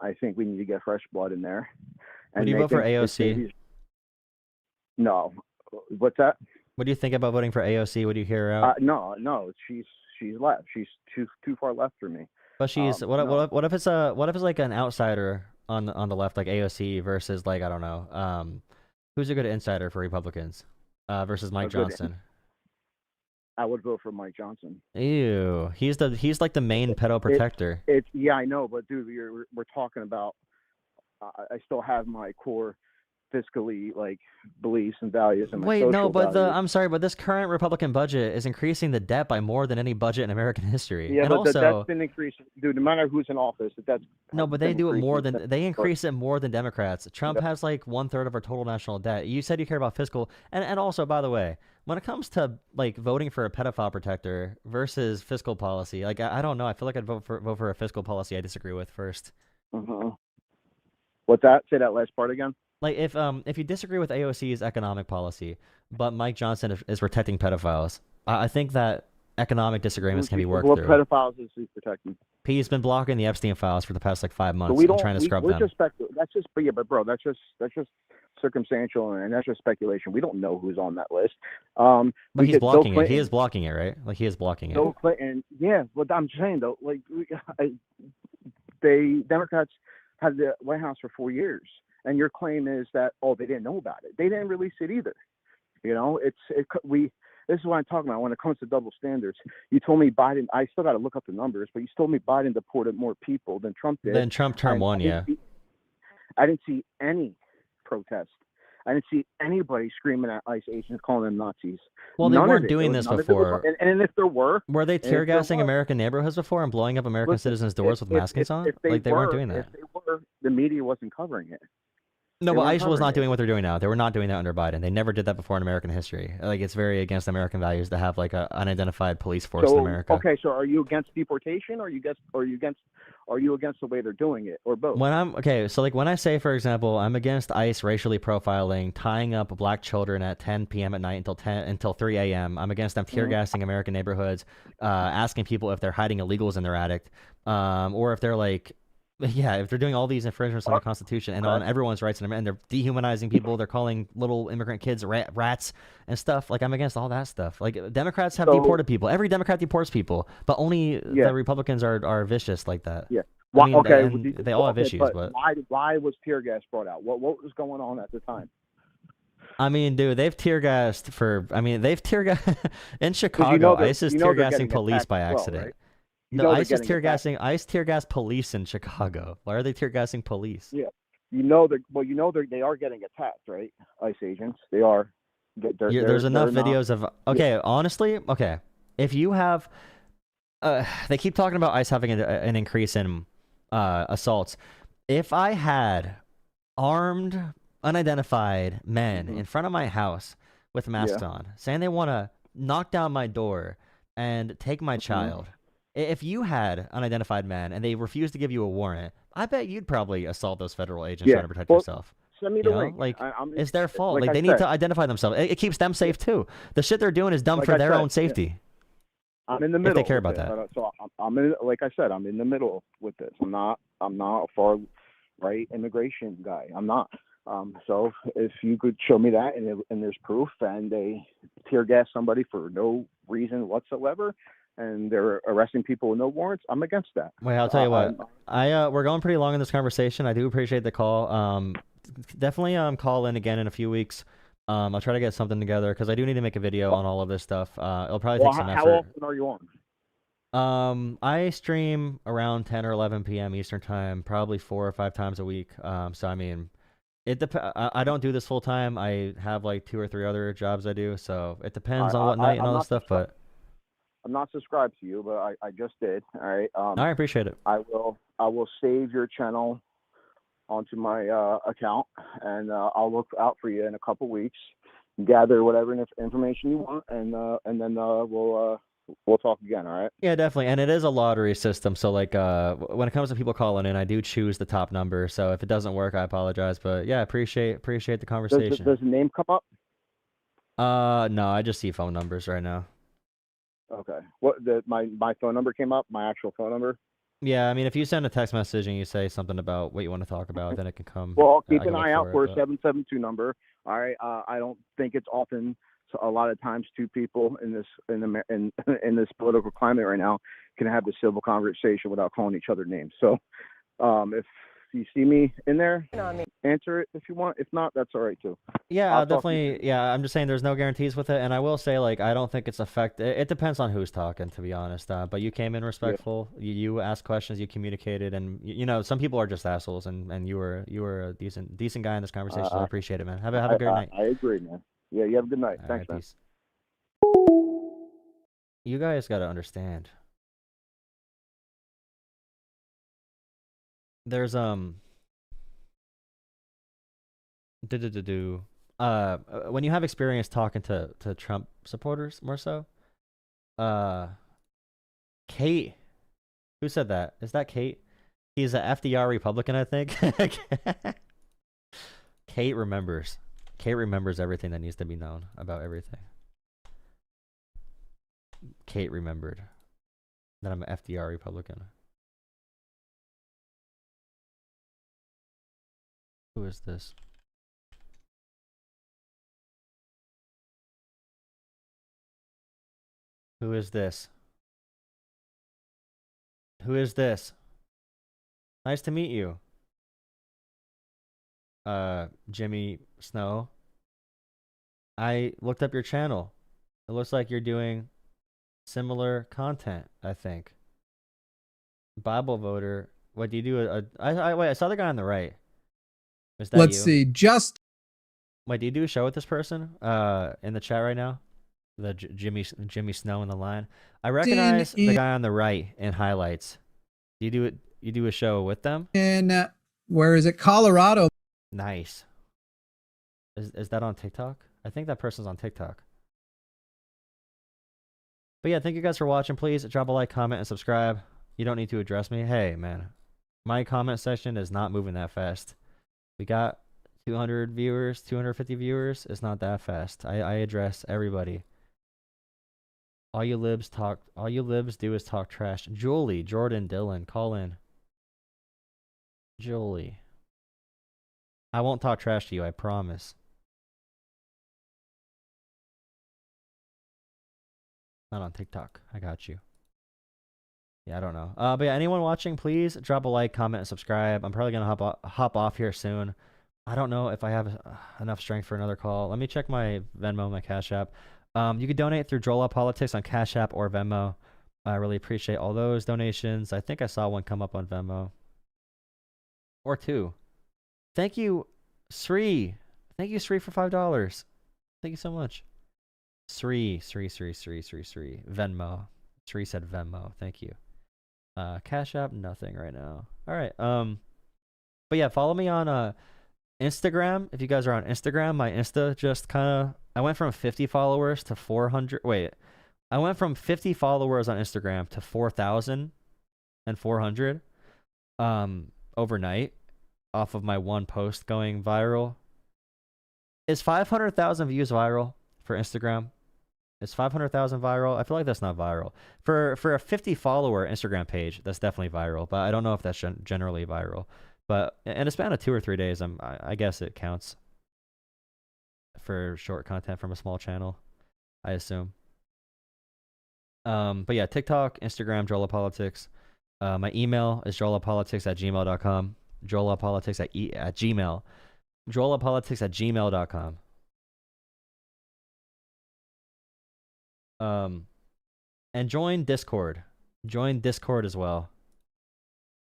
I think we need to get fresh blood in there. Would you vote for AOC? No. What's that? What do you think about voting for AOC? Would you hear her out? No. She's left. She's too far left for me. But she's what if it's like an outsider on the left, like AOC versus, like, I don't know, who's a good insider for Republicans versus Mike Johnson? I would vote for Mike Johnson. Ew, he's like the main pedo protector. Yeah, I know, but dude, we're talking about. I still have my core fiscally like beliefs and values and my Wait, social no, but values. I'm sorry, but this current Republican budget is increasing the debt by more than any budget in American history. Yeah, and but also, that's been increasing, dude. No matter who's in office, that's no, but they do it more than they increase it more than Democrats. Trump has like 1/3 of our total national debt. You said you care about fiscal, and also, by the way, when it comes to like voting for a pedophile protector versus fiscal policy, like I don't know, I feel like I'd vote for a fiscal policy I disagree with first. What's that? Say that last part again. Like if you disagree with AOC's economic policy, but Mike Johnson is protecting pedophiles, I think that economic disagreements can be worked through. What pedophiles is he protecting? He's been blocking the Epstein files for the past like 5 months and trying to scrub them. That's just circumstantial and that's just speculation. We don't know who's on that list. But he's blocking it. He is blocking it, right? Like he is blocking it. Bill Clinton, yeah. What I'm saying though, like the Democrats had the White House for 4 years. And your claim is that, they didn't know about it. They didn't release it either. You know, this is what I'm talking about when it comes to double standards. You told me Biden, I still got to look up the numbers, but you told me Biden deported more people than Trump did. Then Trump term 1, yeah. I didn't see any protest. I didn't see anybody screaming at ICE agents, calling them Nazis. Well, they weren't doing this before. And if there were they tear gassing American neighborhoods before and blowing up American citizens' doors with maskings on? Like they weren't doing that. If they were, the media wasn't covering it. No, but ICE was not doing what they're doing now. They were not doing that under Biden. They never did that before in American history. Like, it's very against American values to have like an unidentified police force in America. Okay, so are you against deportation, or are you against the way they're doing it, or both? So like when I say, for example, I'm against ICE racially profiling, tying up black children at 10 p.m. at night until 3 a.m. I'm against them tear gassing American neighborhoods, asking people if they're hiding illegals in their attic, or if they're like Yeah, if they're doing all these infringements on the Constitution and on everyone's rights, and they're dehumanizing people, they're calling little immigrant kids rats and stuff. Like, I'm against all that stuff. Like, Democrats have deported people. Every Democrat deports people, but only the Republicans are vicious like that. Yeah. I mean, Okay. they all have issues, but why was tear gas brought out? What was going on at the time? I mean, dude, they've tear gassed they've tear gassed in Chicago. ICE is tear gassing police by accident. Right? No, ICE is tear gassing. ICE tear gas police in Chicago. Why are they tear gassing police? Yeah, they are getting attacked, right? ICE agents, they are. There's enough videos of. Okay, honestly, okay. If you have, they keep talking about ICE having an increase in assaults. If I had armed, unidentified men in front of my house with masks on, saying they want to knock down my door and take my child. If you had unidentified men and they refused to give you a warrant, I bet you'd probably assault those federal agents trying to protect yourself. Send me the link. Like, it's their fault. Like, they need to identify themselves. It keeps them safe too. The shit they're doing is dumb for their own safety. I'm in the middle. If they care about that. So I'm in. Like I said, I'm in the middle with this. I'm not a far right immigration guy. I'm not. So if you could show me that and there's proof, and they tear gas somebody for no reason whatsoever, and they're arresting people with no warrants, I'm against that. Wait, I'll tell you what. We're going pretty long in this conversation. I do appreciate the call. Definitely call in again in a few weeks. I'll try to get something together because I do need to make a video on all of this stuff. It'll probably take some effort. How often are you on? I stream around 10 or 11 p.m. Eastern time, probably 4 or 5 times a week. So I mean, I don't do this full time. I have like 2 or 3 other jobs I do, so it depends on what night and all this stuff. But I'm not subscribed to you, but I just did. All right. I appreciate it. I will save your channel onto my account, and I'll look out for you in a couple weeks. Gather whatever information you want, and then we'll talk again. All right. Yeah, definitely. And it is a lottery system, so like when it comes to people calling in, I do choose the top number. So if it doesn't work, I apologize. But yeah, appreciate the conversation. Does the name come up? No, I just see phone numbers right now. Okay. My phone number came up, my actual phone number? Yeah, I mean, if you send a text message and you say something about what you want to talk about, then it can come. Well, I'll keep an eye out for a 772 number. All right. I don't think it's often. So a lot of times, 2 people in this political climate right now can have the civil conversation without calling each other names. So, if you see me in there, answer it if you want. If not, that's all right too. Yeah, I'll definitely. Yeah, I'm just saying there's no guarantees with it, and I will say like I don't think it's It depends on who's talking, to be honest. But you came in respectful. Yeah. You asked questions. You communicated, and you know some people are just assholes, and you were a decent guy in this conversation. So I appreciate it, man. Have a great night. I agree, man. Yeah, you have a good night. Thanks, man. Peace. You guys got to understand. There's when you have experience talking to Trump supporters more so, Kate, who said that? Is that Kate? He's a FDR Republican, I think. Kate remembers. Kate remembers everything that needs to be known about everything. Kate remembered that I'm an FDR Republican. Who is this? Who is this? Who is this? Nice to meet you. Jimmy Snow. I looked up your channel. It looks like you're doing similar content, I think. Bible voter. What do you do? Wait, I saw the guy on the right. Is that Let's you? see. Just wait. Do you do a show with this person? In the chat right now, the Jimmy Snow in the line. I recognize the guy on the right in highlights. Do you do it? You do a show with them? in where is it? Colorado. Nice. Is that on TikTok? I think that person's on TikTok. But yeah, thank you guys for watching. Please drop a like, comment, and subscribe. You don't need to address me. Hey, man, my comment section is not moving that fast. We got 200 viewers, 250 viewers. It's not that fast. I address everybody. All you libs do is talk trash. Julie, Jordan, Dylan, call in. Julie. I won't talk trash to you, I promise. Not on TikTok. I got you. Yeah, I don't know. But yeah, anyone watching, please drop a like, comment, and subscribe. I'm probably gonna hop off here soon. I don't know if I have enough strength for another call. Let me check my Venmo, my Cash App. You can donate through Jola Politics on Cash App or Venmo. I really appreciate all those donations. I think I saw one come up on Venmo. Or two. Thank you, Sri. Thank you, Sri, for $5. Thank you so much. Sri. Venmo. Sri said Venmo. Thank you. Cash App, nothing right now. All right. But yeah, follow me on Instagram. If you guys are on Instagram, my Insta just kind of, I went from 50 followers to 400. Wait, I went from 50 followers on Instagram to 4,400 overnight off of my one post going viral. Is 500,000 views viral for Instagram? Is 500,000 viral? I feel like that's not viral. For a 50 follower Instagram page, that's definitely viral, but I don't know if that's generally viral. But in a span of 2 or 3 days, I guess it counts for short content from a small channel, I assume. But yeah, TikTok, Instagram, Jola Politics. My email is jolapolitics@gmail.com. Jolapolitics at gmail. Jolapolitics@gmail.com. And join Discord. Join Discord as well.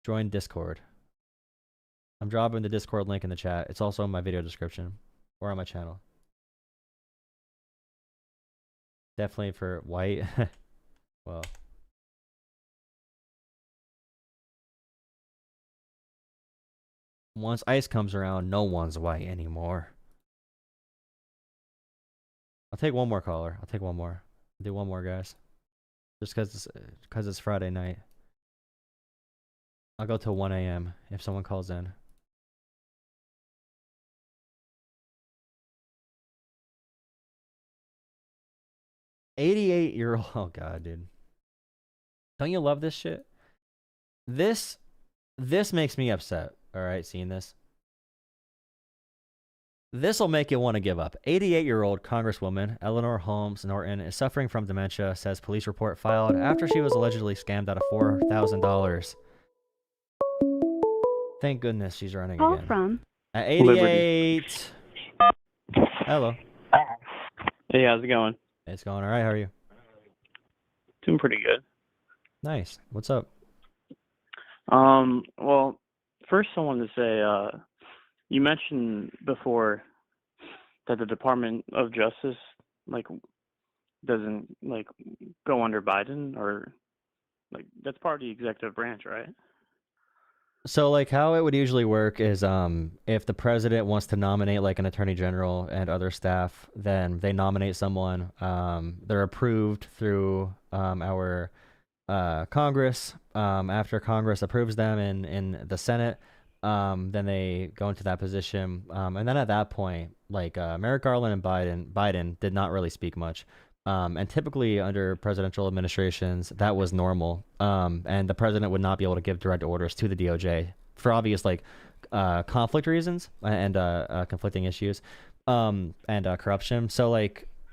Join Discord. I'm dropping the Discord link in the chat. It's also in my video description or on my channel. Definitely for white. Well. Once ice comes around, no one's white anymore. I'll take one more caller. I'll take one more. I'll do one more, guys. Just because it's Friday night. I'll go till 1 a.m. if someone calls in. $88-year-old. Oh god, dude. Don't you love this shit? This makes me upset. All right, seeing this. This will make you want to give up. 88-year-old Congresswoman Eleanor Holmes Norton is suffering from dementia, says police report filed after she was allegedly scammed out of $4,000. Thank goodness she's running Call again. from At 88. Hello. Hey, how's it going? It's going all right. How are you? Doing pretty good. Nice. What's up? Well, first I wanted to say, you mentioned before that the Department of Justice, doesn't, go under Biden, or, that's part of the executive branch, right? So, how it would usually work is if the president wants to nominate, an attorney general and other staff, then they nominate someone. They're approved through our Congress. After Congress approves them in the Senate, then they go into that position. And then at that point, Merrick Garland and Biden did not really speak much. And typically under presidential administrations, that was normal. And the president would not be able to give direct orders to the DOJ for obvious conflict reasons and conflicting issues and corruption. So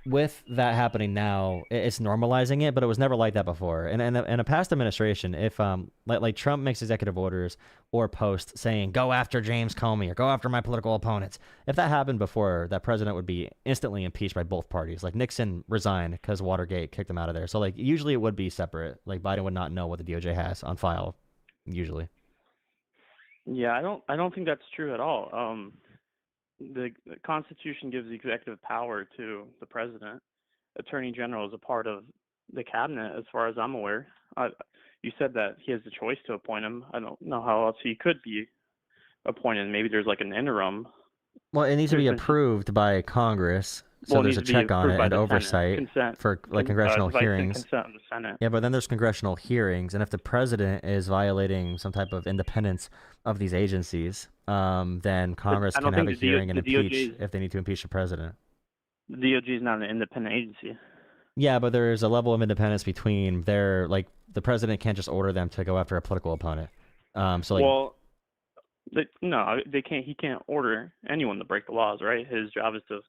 with that happening now, it's normalizing it, but it was never like that before. And in a past administration, if Trump makes executive orders or posts saying go after James Comey or go after my political opponents, if that happened before, that president would be instantly impeached by both parties. Nixon resigned because Watergate kicked him out of there. So usually it would be separate. Biden would not know what the DOJ has on file usually. Yeah, I don't think that's true at all. The Constitution gives executive power to the president. Attorney General is a part of the cabinet, as far as I'm aware. You said that he has the choice to appoint him. I don't know how else he could be appointed. Maybe there's an interim. Well, it needs to be approved by Congress, so there's a check on it and oversight for congressional hearings. Consent of the Senate. Yeah, but then there's congressional hearings, and if the president is violating some type of independence of these agencies, then Congress can have a hearing and impeach if they need to impeach the president. The DOJ is not an independent agency. Yeah, but there's a level of independence between the president can't just order them to go after a political opponent. No, they can't. He can't order anyone to break the laws, right? His job is to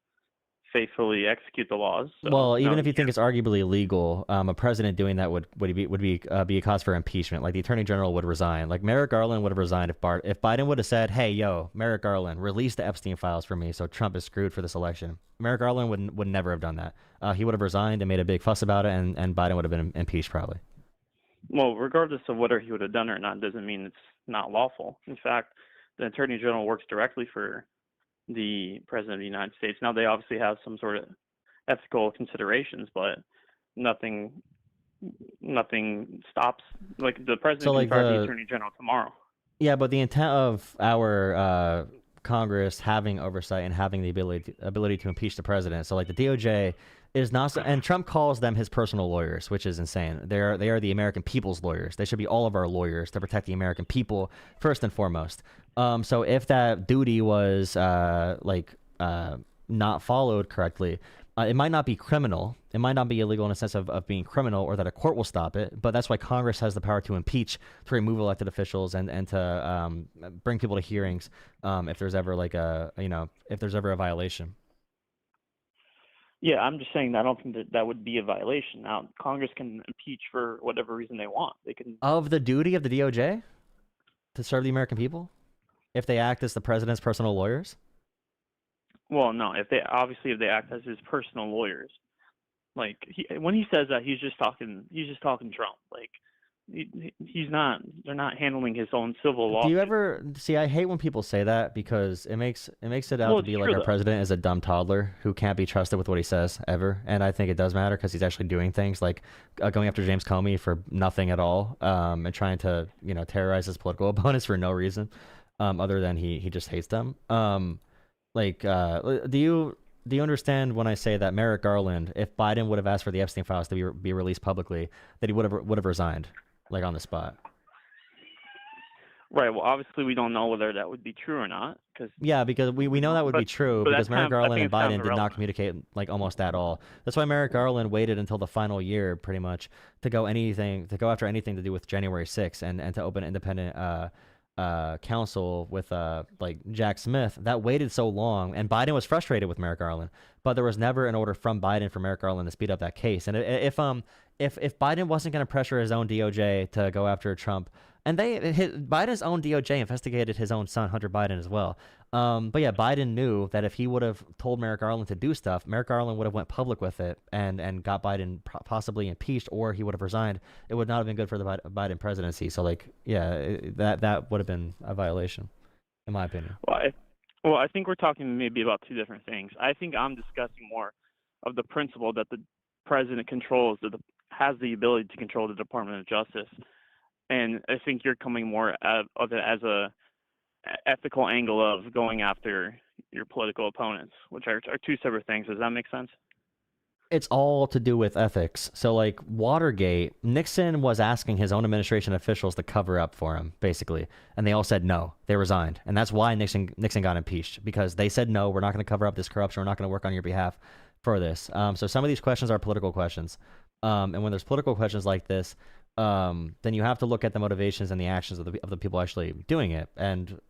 faithfully execute the laws. So, Well, even no, if you think it's arguably illegal, a president doing that would be a cause for impeachment. Like the attorney general would resign. Like Merrick Garland would have resigned if Biden would have said, "Hey, yo, Merrick Garland, release the Epstein files for me, so Trump is screwed for this election." Merrick Garland would never have done that. He would have resigned and made a big fuss about it, and Biden would have been impeached probably. well, regardless of whether he would have done it or not, doesn't mean it's not lawful. In fact, the attorney general works directly for the president of the United States. Now, they obviously have some sort of ethical considerations, but nothing stops. Like the president So, like can fire the attorney general tomorrow. Yeah, but the intent of our Congress having oversight and having the ability to impeach the president. So, like the DOJ is not, and Trump calls them his personal lawyers, which is insane. They are the American people's lawyers. They should be all of our lawyers to protect the American people first and foremost. So if that duty was not followed correctly, it might not be criminal. It might not be illegal in a sense of being criminal or that a court will stop it. But that's why Congress has the power to impeach, to remove elected officials, and to bring people to hearings if there's ever if there's ever a violation. Yeah, I'm just saying that I don't think that would be a violation. Now, Congress can impeach for whatever reason they want. They can. Of the duty of the DOJ to serve the American people, if they act as the president's personal lawyers. Well, no. If they act as his personal lawyers, like when he says that, he's just talking Trump. Like he's not. They're not handling his own civil law. Do you ever see? I hate when people say that because it makes it out to be like our president is a dumb toddler who can't be trusted with what he says ever. And I think it does matter because he's actually doing things like going after James Comey for nothing at all, and trying to terrorize his political opponents for no reason, other than he just hates them. Do you understand when I say that Merrick Garland, if Biden would have asked for the Epstein files to be released publicly, that he would have resigned, like on the spot? Right. Well, obviously we don't know whether that would be true or not. Because we know that would be true because Merrick Garland and Biden did not communicate like almost at all. That's why Merrick Garland waited until the final year, pretty much, to go after anything to do with January 6th and to open independent counsel with like Jack Smith. That waited so long, and Biden was frustrated with Merrick Garland, but there was never an order from Biden for Merrick Garland to speed up that case. And if Biden wasn't going to pressure his own DOJ to go after Trump, and Biden's own DOJ investigated his own son Hunter Biden as well. But yeah, Biden knew that if he would have told Merrick Garland to do stuff, Merrick Garland would have went public with it and got Biden possibly impeached, or he would have resigned. It would not have been good for the Biden presidency. So that would have been a violation, in my opinion. Well, I think we're talking maybe about two different things. I think I'm discussing more of the principle that the president has the ability to control the Department of Justice, and I think you're coming more of it as a ethical angle of going after your political opponents, which are two separate things. Does that make sense? It's all to do with ethics. So like Watergate, Nixon was asking his own administration officials to cover up for him, basically. And they all said no. They resigned. And that's why Nixon got impeached, because they said, no, we're not going to cover up this corruption. We're not going to work on your behalf for this. So some of these questions are political questions. And when there's political questions like this, then you have to look at the motivations and the actions of the people actually doing it. And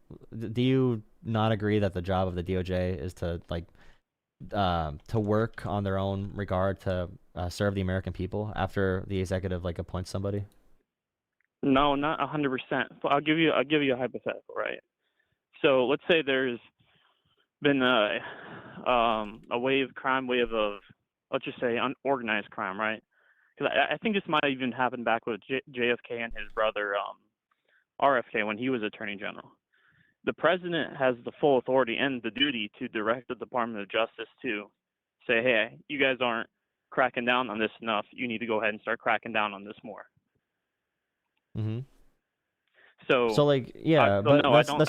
do you not agree that the job of the DOJ is to work on their own regard to serve the American people after the executive appoints somebody? No, not 100%. I'll give you a hypothetical, right? So let's say there's been a wave of let's just say unorganized crime, right? Because I think this might even happen back with JFK and his brother RFK when he was Attorney General. The president has the full authority and the duty to direct the Department of Justice to say, hey, you guys aren't cracking down on this enough. You need to go ahead and start cracking down on this more. Mm-hmm. That's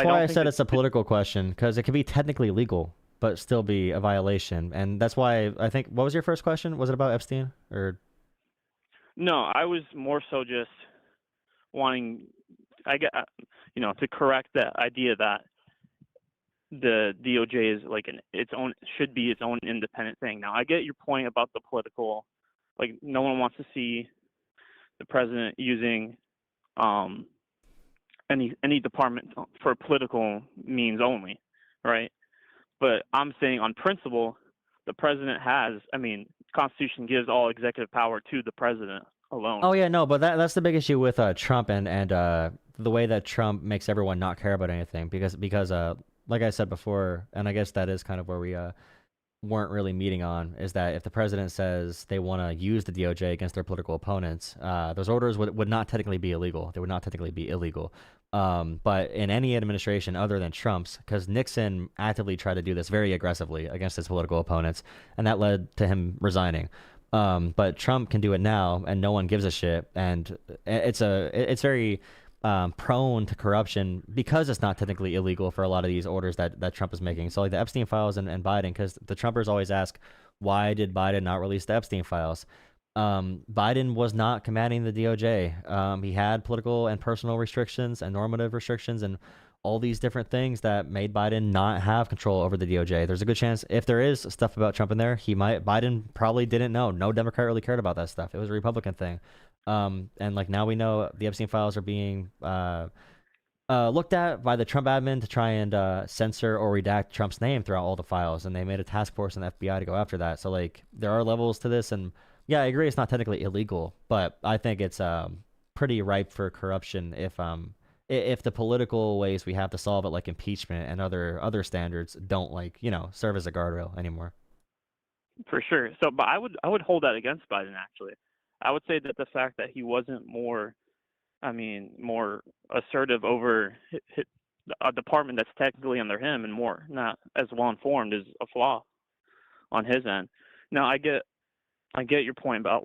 why I said it's a political question, because it could be technically legal but still be a violation. And that's why I think, what was your first question? Was it about Epstein or? No, I was more so just wanting, to correct that idea that the DOJ is should be its own independent thing. Now, I get your point about the political, no one wants to see the president using any department for political means only, right? But I'm saying on principle, the president has. I mean, Constitution gives all executive power to the president alone. Oh yeah, no, but that's the big issue with Trump and the way that Trump makes everyone not care about anything because like I said before, and I guess that is kind of where we weren't really meeting on, is that if the president says they want to use the DOJ against their political opponents, those orders would not technically be illegal. They would not technically be illegal. But in any administration other than Trump's, because Nixon actively tried to do this very aggressively against his political opponents, and that led to him resigning. But Trump can do it now, and no one gives a shit. And it's very prone to corruption because it's not technically illegal for a lot of these orders that Trump is making. So like the Epstein files and Biden, because the Trumpers always ask, why did Biden not release the Epstein files? Biden was not commanding the DOJ. He had political and personal restrictions and normative restrictions and all these different things that made Biden not have control over the DOJ. There's a good chance if there is stuff about Trump in there, Biden probably didn't know. No Democrat really cared about that stuff. It was a Republican thing. And like now we know the Epstein files are being looked at by the Trump admin to try and censor or redact Trump's name throughout all the files. And they made a task force in the FBI to go after that. So like there are levels to this, and yeah, I agree it's not technically illegal, but I think it's pretty ripe for corruption if the political ways we have to solve it, like impeachment and other standards, don't serve as a guardrail anymore. For sure. So, but I would hold that against Biden. Actually, I would say that the fact that he wasn't more assertive over a department that's technically under him and more not as well informed is a flaw on his end. Now, I get your point about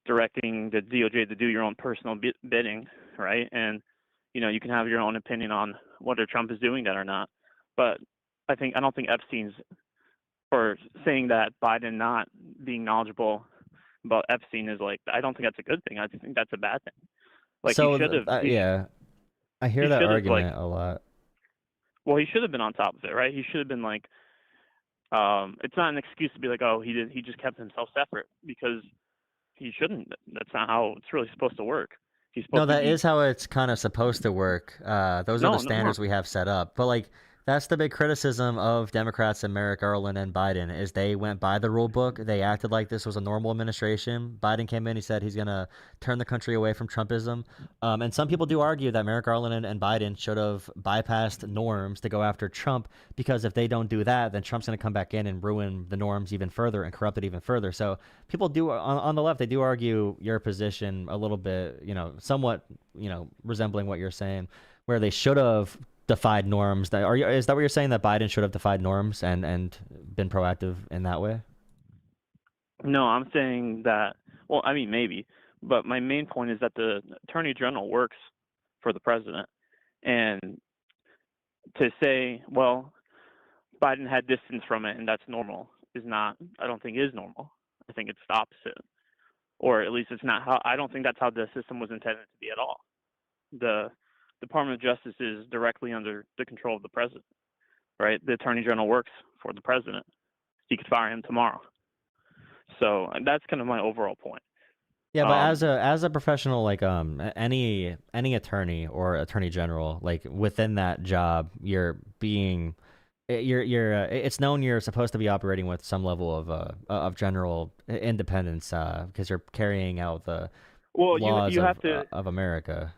directing the DOJ to do your own personal bidding, right? And you can have your own opinion on whether Trump is doing that or not. But I don't think Epstein's, or saying that Biden not being knowledgeable about Epstein is I don't think that's a good thing. I think that's a bad thing. So he should have. Yeah, I hear that argument a lot. Well, he should have been on top of it, right? He should have been it's not an excuse to be oh, he just kept himself separate, because he shouldn't. That's not how it's really supposed to work. No, that is how it's kind of supposed to work. Those are the standards we have set up. But that's the big criticism of Democrats and Merrick Garland and Biden, is they went by the rule book. They acted like this was a normal administration. Biden came in, he said he's going to turn the country away from Trumpism. And some people do argue that Merrick Garland and Biden should have bypassed norms to go after Trump, because if they don't do that, then Trump's going to come back in and ruin the norms even further and corrupt it even further. So people do, on the left, they do argue your position a little bit, somewhat, resembling what you're saying, where they should have defied norms. Is that what you're saying, that Biden should have defied norms and been proactive in that way? No, I'm saying that, well, I mean, maybe, but my main point is that the Attorney General works for the president. And to say, well, Biden had distance from it and that's normal I don't think is normal. I think it's the opposite. Or at least I don't think that's how the system was intended to be at all. The Department of Justice is directly under the control of the president, right? The Attorney General works for the president. He could fire him tomorrow. So that's kind of my overall point. Yeah, but as a professional, any attorney or attorney general, within that job, it's known you're supposed to be operating with some level of general independence, because you're carrying out the laws of America.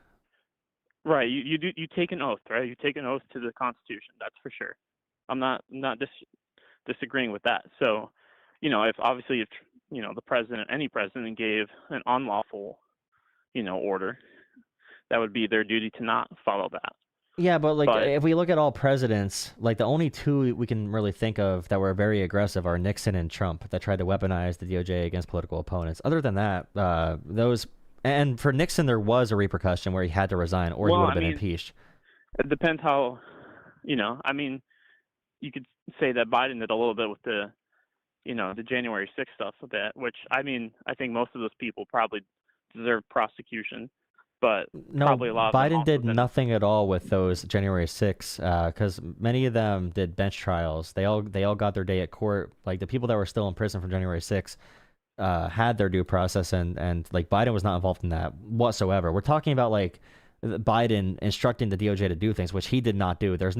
Right. You take an oath, right? You take an oath to the Constitution. That's for sure. I'm not disagreeing with that. So, if the president, any president, gave an unlawful, order, that would be their duty to not follow that. Yeah, but if we look at all presidents, the only two we can really think of that were very aggressive are Nixon and Trump, that tried to weaponize the DOJ against political opponents. Other than that, those. And for Nixon, there was a repercussion where he had to resign, or he would have been impeached. It depends how, you could say that Biden did a little bit with the January 6th stuff a bit, which, I think most of those people probably deserve prosecution, but probably a lot of Biden did nothing at all with those January 6th, because many of them did bench trials. They all got their day at court. The people that were still in prison from January 6th, had their due process, and Biden was not involved in that whatsoever. We're talking about Biden instructing the DOJ to do things, which he did not do. There's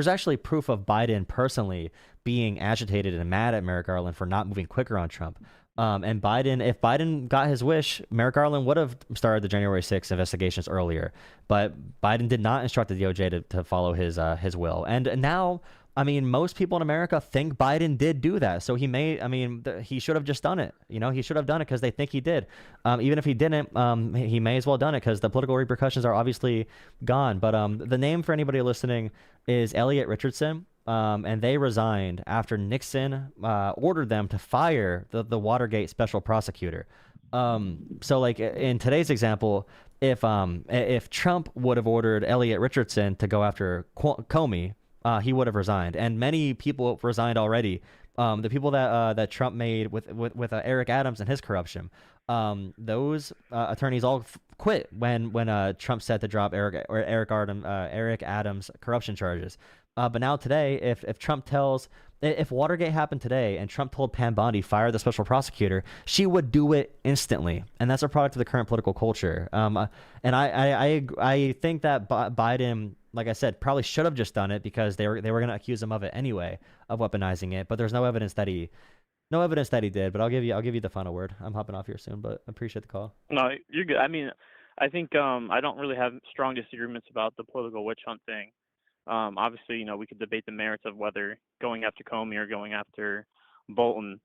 actually proof of Biden personally being agitated and mad at Merrick Garland for not moving quicker on Trump. And Biden, if Biden got his wish, Merrick Garland would have started the January 6th investigations earlier. But Biden did not instruct the DOJ to follow his will. And now, I mean, most people in America think Biden did do that. So he should have just done it. He should have done it because they think he did. Even if he didn't, he may as well have done it because the political repercussions are obviously gone. But the name for anybody listening is Elliot Richardson. And they resigned after Nixon ordered them to fire the Watergate special prosecutor. So like in today's example, if Trump would have ordered Elliot Richardson to go after Comey, he would have resigned, and many people resigned already. The people that Trump made with Eric Adams and his corruption, those attorneys all quit when Trump said to drop Eric Adams corruption charges. But now today, if Watergate happened today and Trump told Pam Bondi fire the special prosecutor, she would do it instantly, and that's a product of the current political culture. And I think that Biden, like I said, probably should have just done it because they were going to accuse him of it anyway, of weaponizing it. But there's no evidence that he did. But I'll give you the final word. I'm hopping off here soon, but I appreciate the call. No, you're good. I mean, I think I don't really have strong disagreements about the political witch hunt thing. Obviously, we could debate the merits of whether going after Comey or going after Bolton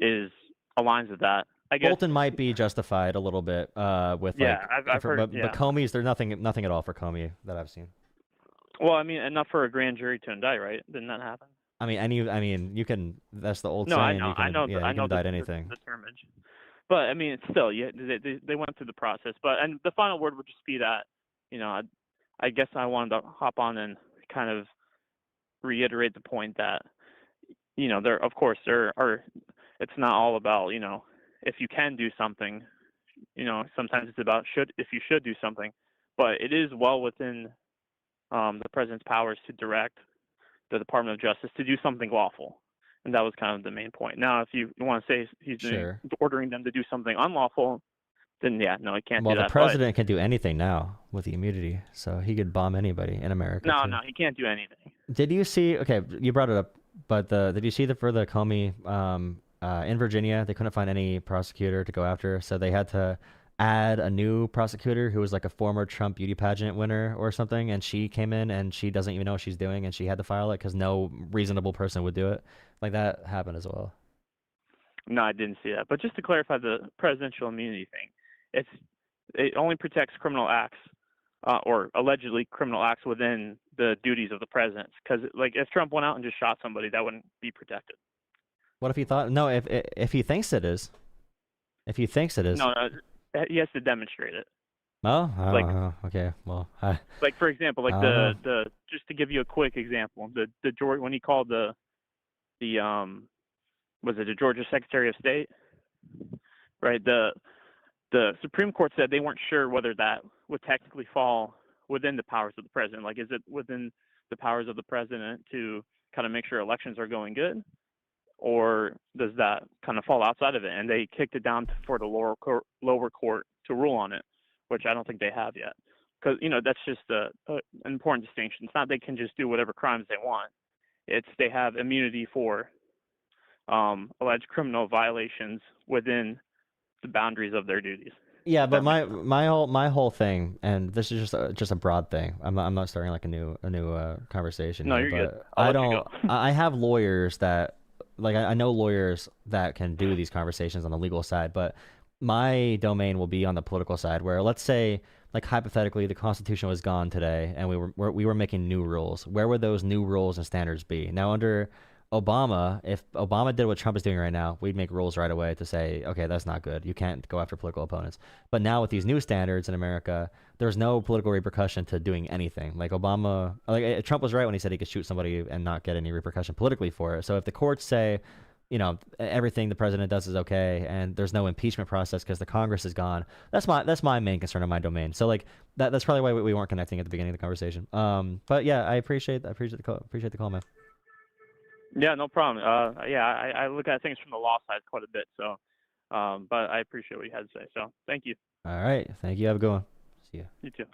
aligns with that. I guess Bolton might be justified a little bit with I've heard, but Comey's there's nothing at all for Comey that I've seen. Well, I mean, enough for a grand jury to indict, right? Didn't that happen? I mean, you can. That's the old No, saying. I know. You can indict anything. The termage. But I mean, it's still, they went through the process. And the final word would just be that, I guess I wanted to hop on and kind of reiterate the point that, there are. It's not all about, if you can do something. Sometimes it's about if you should do something, but it is well within the president's powers to direct the Department of Justice to do something lawful. And that was kind of the main point. Now, if you want to say he's ordering them to do something unlawful, then he can't do that. Well, the president can do anything now with the immunity, so he could bomb anybody in America. No, he can't do anything. Did you see? Okay, you brought it up, but did you see for the Comey in Virginia? They couldn't find any prosecutor to go after, so they had to add a new prosecutor who was like a former Trump beauty pageant winner or something, and she came in and she doesn't even know what she's doing, and she had to file it because no reasonable person would do it. Like that happened as well. No, I didn't see that. But just to clarify the presidential immunity thing, it only protects criminal acts or allegedly criminal acts within the duties of the president. Because like if Trump went out and just shot somebody, that wouldn't be protected. What if he thought? No, if he thinks it is. If he thinks it is. No, he has to demonstrate it. Oh, okay. Well, like for example, like the just to give you a quick example, the George when he called the was it the Georgia Secretary of State, right? The Supreme Court said they weren't sure whether that would technically fall within the powers of the president. Like, is it within the powers of the president to kind of make sure elections are going good, or does that kind of fall outside of it? And they kicked it down for the lower court to rule on it, which I don't think they have yet. Because, that's just an important distinction. It's not they can just do whatever crimes they want. It's they have immunity for alleged criminal violations within the boundaries of their duties. Yeah, but my whole thing, and this is just a broad thing. I'm not starting like a new conversation. No, here, you're but good. I'll let you go. I have lawyers that I know lawyers that can do these conversations on the legal side, but my domain will be on the political side, where let's say, like hypothetically, the Constitution was gone today, and we were making new rules. Where would those new rules and standards be? Now, under Obama, if Obama did what Trump is doing right now, we'd make rules right away to say, okay, that's not good. You can't go after political opponents. But now with these new standards in America, there's no political repercussion to doing anything. Like Trump was right when he said he could shoot somebody and not get any repercussion politically for it. So if the courts say, everything the president does is okay, and there's no impeachment process because the Congress is gone, that's my main concern in my domain. So like that's probably why we weren't connecting at the beginning of the conversation. But yeah, I appreciate the call, man. Yeah, no problem. I look at things from the law side quite a bit. So, but I appreciate what you had to say. So, thank you. All right, thank you. Have a good one. See you. You too.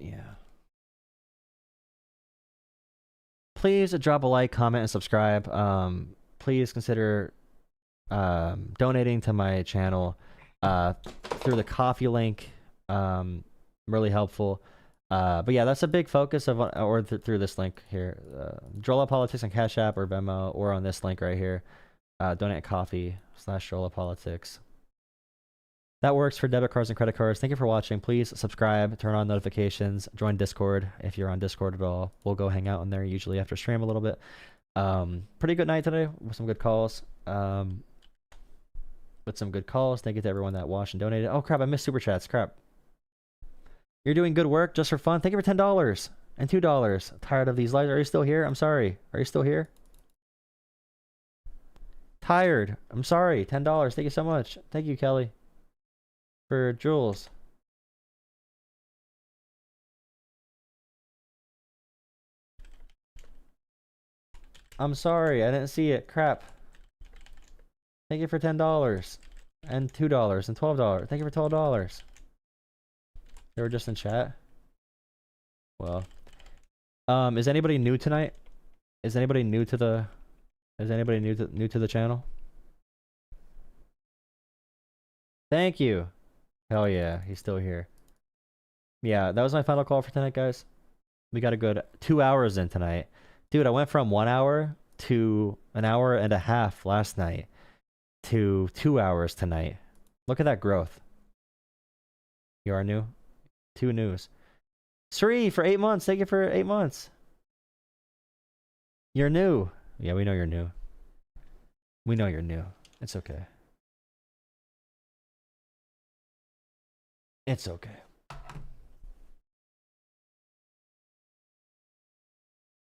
Yeah. Please drop a like, comment, and subscribe. Please consider donating to my channel through the coffee link. Really helpful. But yeah, that's a big focus of through this link here. Drola Politics on Cash App or Venmo, or on this link right here. Donate coffee/Drola Politics. That works for debit cards and credit cards. Thank you for watching. Please subscribe, turn on notifications, join Discord if you're on Discord at all. We'll go hang out in there usually after stream a little bit. Pretty good night today with some good calls. Thank you to everyone that watched and donated. Oh crap, I missed super chats. Crap. You're doing good work just for fun. Thank you for $10 and $2. Tired of these lives. Are you still here? I'm sorry. Are you still here? Tired. I'm sorry. $10. Thank you so much. Thank you, Kelly. For Jules. I'm sorry, I didn't see it. Crap. Thank you for $10 and $2 and $12. Thank you for $12. They were just in chat. Well, is anybody new tonight? Is anybody new to the? Is anybody new to the channel? Thank you. Hell yeah, he's still here. Yeah, that was my final call for tonight, guys. We got a good 2 hours in tonight. Dude, I went from 1 hour to an hour and a half last night to 2 hours tonight. Look at that growth. You are new? 2 news. Sri for 8 months. Thank you for 8 months. You're new. Yeah, we know you're new. We know you're new. It's okay. It's okay.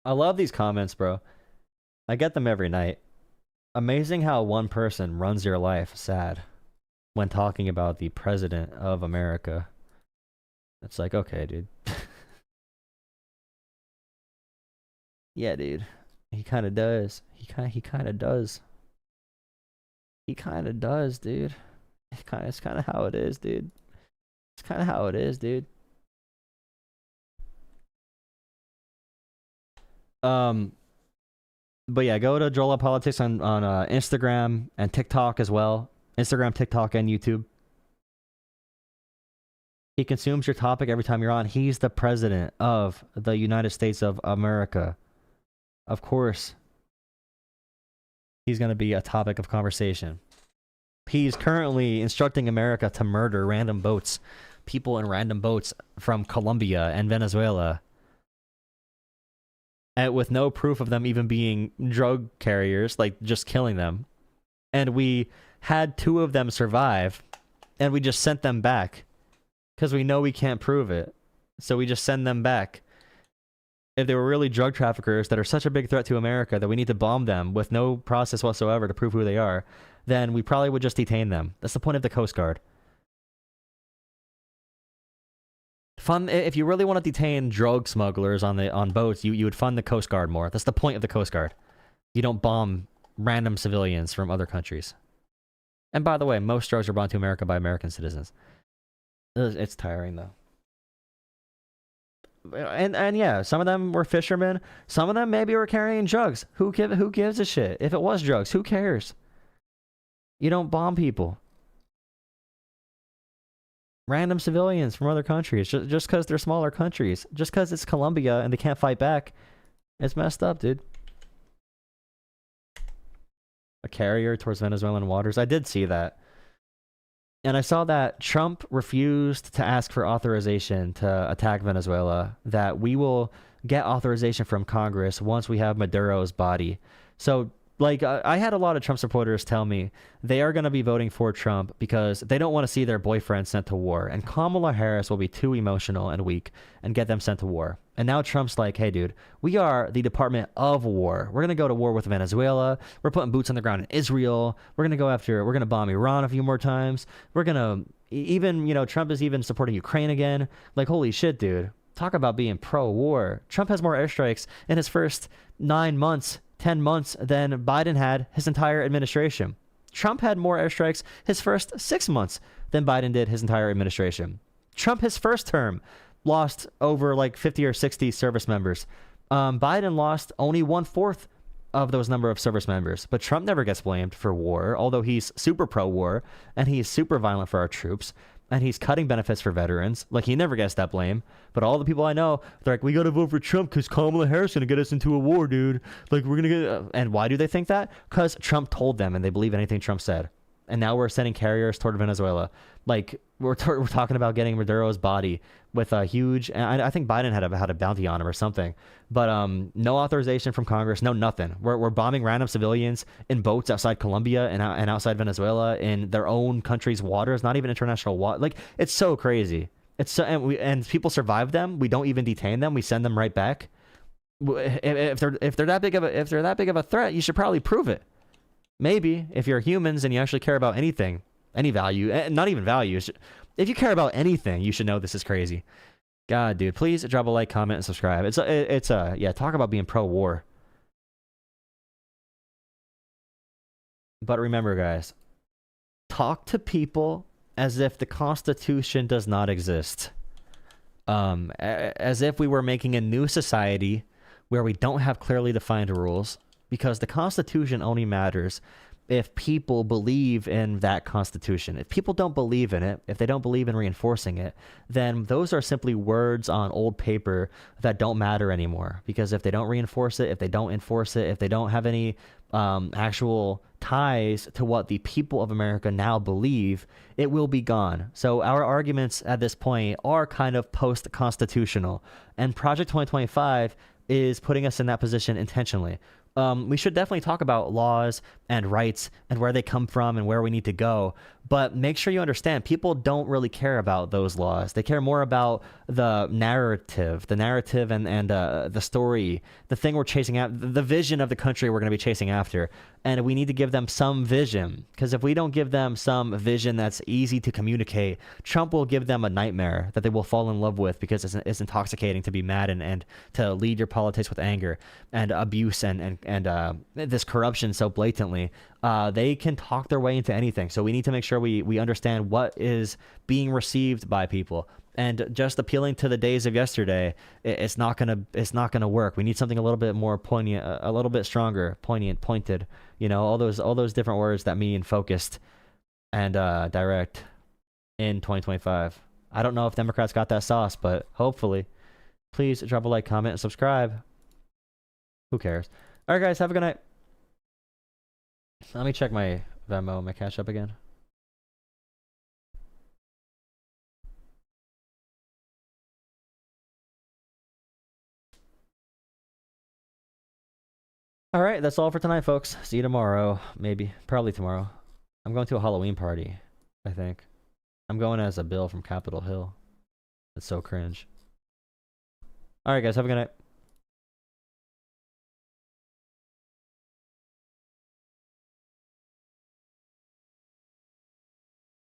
I love these comments, bro. I get them every night. Amazing how one person runs your life sad when talking about the president of America. It's like, okay, dude. Yeah, dude. He kind of does. He kind of does. He kind of does, dude. It's kind of how it is, dude. It's kind of how it is, dude. But yeah, go to Drola Politics on Instagram and TikTok as well. Instagram, TikTok, and YouTube. He consumes your topic every time you're on. He's the president of the United States of America. Of course, he's going to be a topic of conversation. He's currently instructing America to murder random boats, people in random boats from Colombia and Venezuela, and with no proof of them even being drug carriers, like just killing them. And we had 2 of them survive, and we just sent them back because we know we can't prove it. So we just send them back. If they were really drug traffickers that are such a big threat to America that we need to bomb them with no process whatsoever to prove who they are, then we probably would just detain them. That's the point of the Coast Guard. If you really want to detain drug smugglers on boats, you would fund the Coast Guard more. That's the point of the Coast Guard. You don't bomb random civilians from other countries. And by the way, most drugs are brought to America by American citizens. It's tiring though. And yeah, some of them were fishermen. Some of them maybe were carrying drugs. Who gives a shit? If it was drugs, who cares? You don't bomb people. Random civilians from other countries, just because they're smaller countries. Just because it's Colombia and they can't fight back. It's messed up, dude. A carrier towards Venezuelan waters. I did see that. And I saw that Trump refused to ask for authorization to attack Venezuela, that we will get authorization from Congress once we have Maduro's body. So, like, I had a lot of Trump supporters tell me they are going to be voting for Trump because they don't want to see their boyfriend sent to war. And Kamala Harris will be too emotional and weak and get them sent to war. And now Trump's like, hey, dude, we are the Department of War. We're going to go to war with Venezuela. We're putting boots on the ground in Israel. We're going to bomb Iran a few more times. We're going to even, Trump is even supporting Ukraine again. Like, holy shit, dude. Talk about being pro-war. Trump has more airstrikes in his first 9 months 10 months than Biden had his entire administration. Trump had more airstrikes his first 6 months than Biden did his entire administration. Trump, his first term, lost over like 50 or 60 service members. Biden lost only 1/4 of those number of service members. But Trump never gets blamed for war, although he's super pro-war and he's super violent for our troops and he's cutting benefits for veterans. Like, he never gets that blame. But all the people I know, they're like, we got to vote for Trump because Kamala Harris is going to get us into a war, dude. Like, we're going to get... And why do they think that? Because Trump told them and they believe anything Trump said. And now we're sending carriers toward Venezuela. Like, we're talking about getting Maduro's body with a huge... I think Biden had a bounty on him or something. But no authorization from Congress, no nothing. We're bombing random civilians in boats outside Colombia and outside Venezuela in their own country's waters, not even international water. Like, it's so crazy. It's so, and people survive them. We don't even detain them. We send them right back. If they're that big of a threat, you should probably prove it. Maybe if you're humans and you actually care about anything, any value, not even values. If you care about anything, you should know this is crazy. God, dude, please drop a like, comment, and subscribe. Yeah, talk about being pro-war. But remember, guys, talk to people as if the Constitution does not exist. As if we were making a new society where we don't have clearly defined rules. Because the Constitution only matters if people believe in that Constitution. If people don't believe in it, if they don't believe in reinforcing it, then those are simply words on old paper that don't matter anymore. Because if they don't reinforce it, if they don't enforce it, if they don't have any actual ties to what the people of America now believe, it will be gone. So our arguments at this point are kind of post-constitutional. And Project 2025 is putting us in that position intentionally. We should definitely talk about laws and rights and where they come from and where we need to go. But make sure you understand, people don't really care about those laws. They care more about the narrative and the story, the thing we're chasing out, the vision of the country we're going to be chasing after. And we need to give them some vision, because if we don't give them some vision that's easy to communicate, Trump will give them a nightmare that they will fall in love with, because it's intoxicating to be mad and to lead your politics with anger and abuse and this corruption so blatantly. They can talk their way into anything. So we need to make sure we understand what is being received by people. And just appealing to the days of yesterday, it's not gonna work. We need something a little bit more poignant, a little bit stronger, poignant, pointed. You know, all those different words that mean focused and direct in 2025. I don't know if Democrats got that sauce, but hopefully. Please drop a like, comment, and subscribe. Who cares? All right, guys, have a good night. Let me check my Venmo, my Cash App again. All right, that's all for tonight, folks. See you tomorrow. Maybe. Probably tomorrow. I'm going to a Halloween party, I think. I'm going as a Bill from Capitol Hill. That's so cringe. All right, guys, have a good night.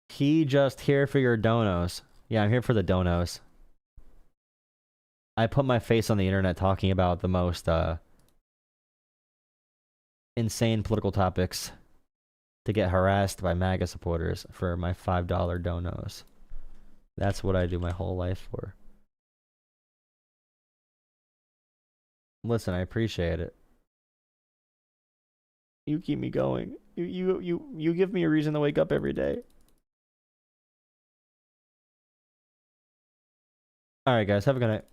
He just here for your donos. Yeah, I'm here for the donos. I put my face on the internet talking about the most insane political topics to get harassed by MAGA supporters for my $5 donos. That's what I do my whole life for. Listen, I appreciate it. You keep me going. You give me a reason to wake up every day. All right, guys, have a good night.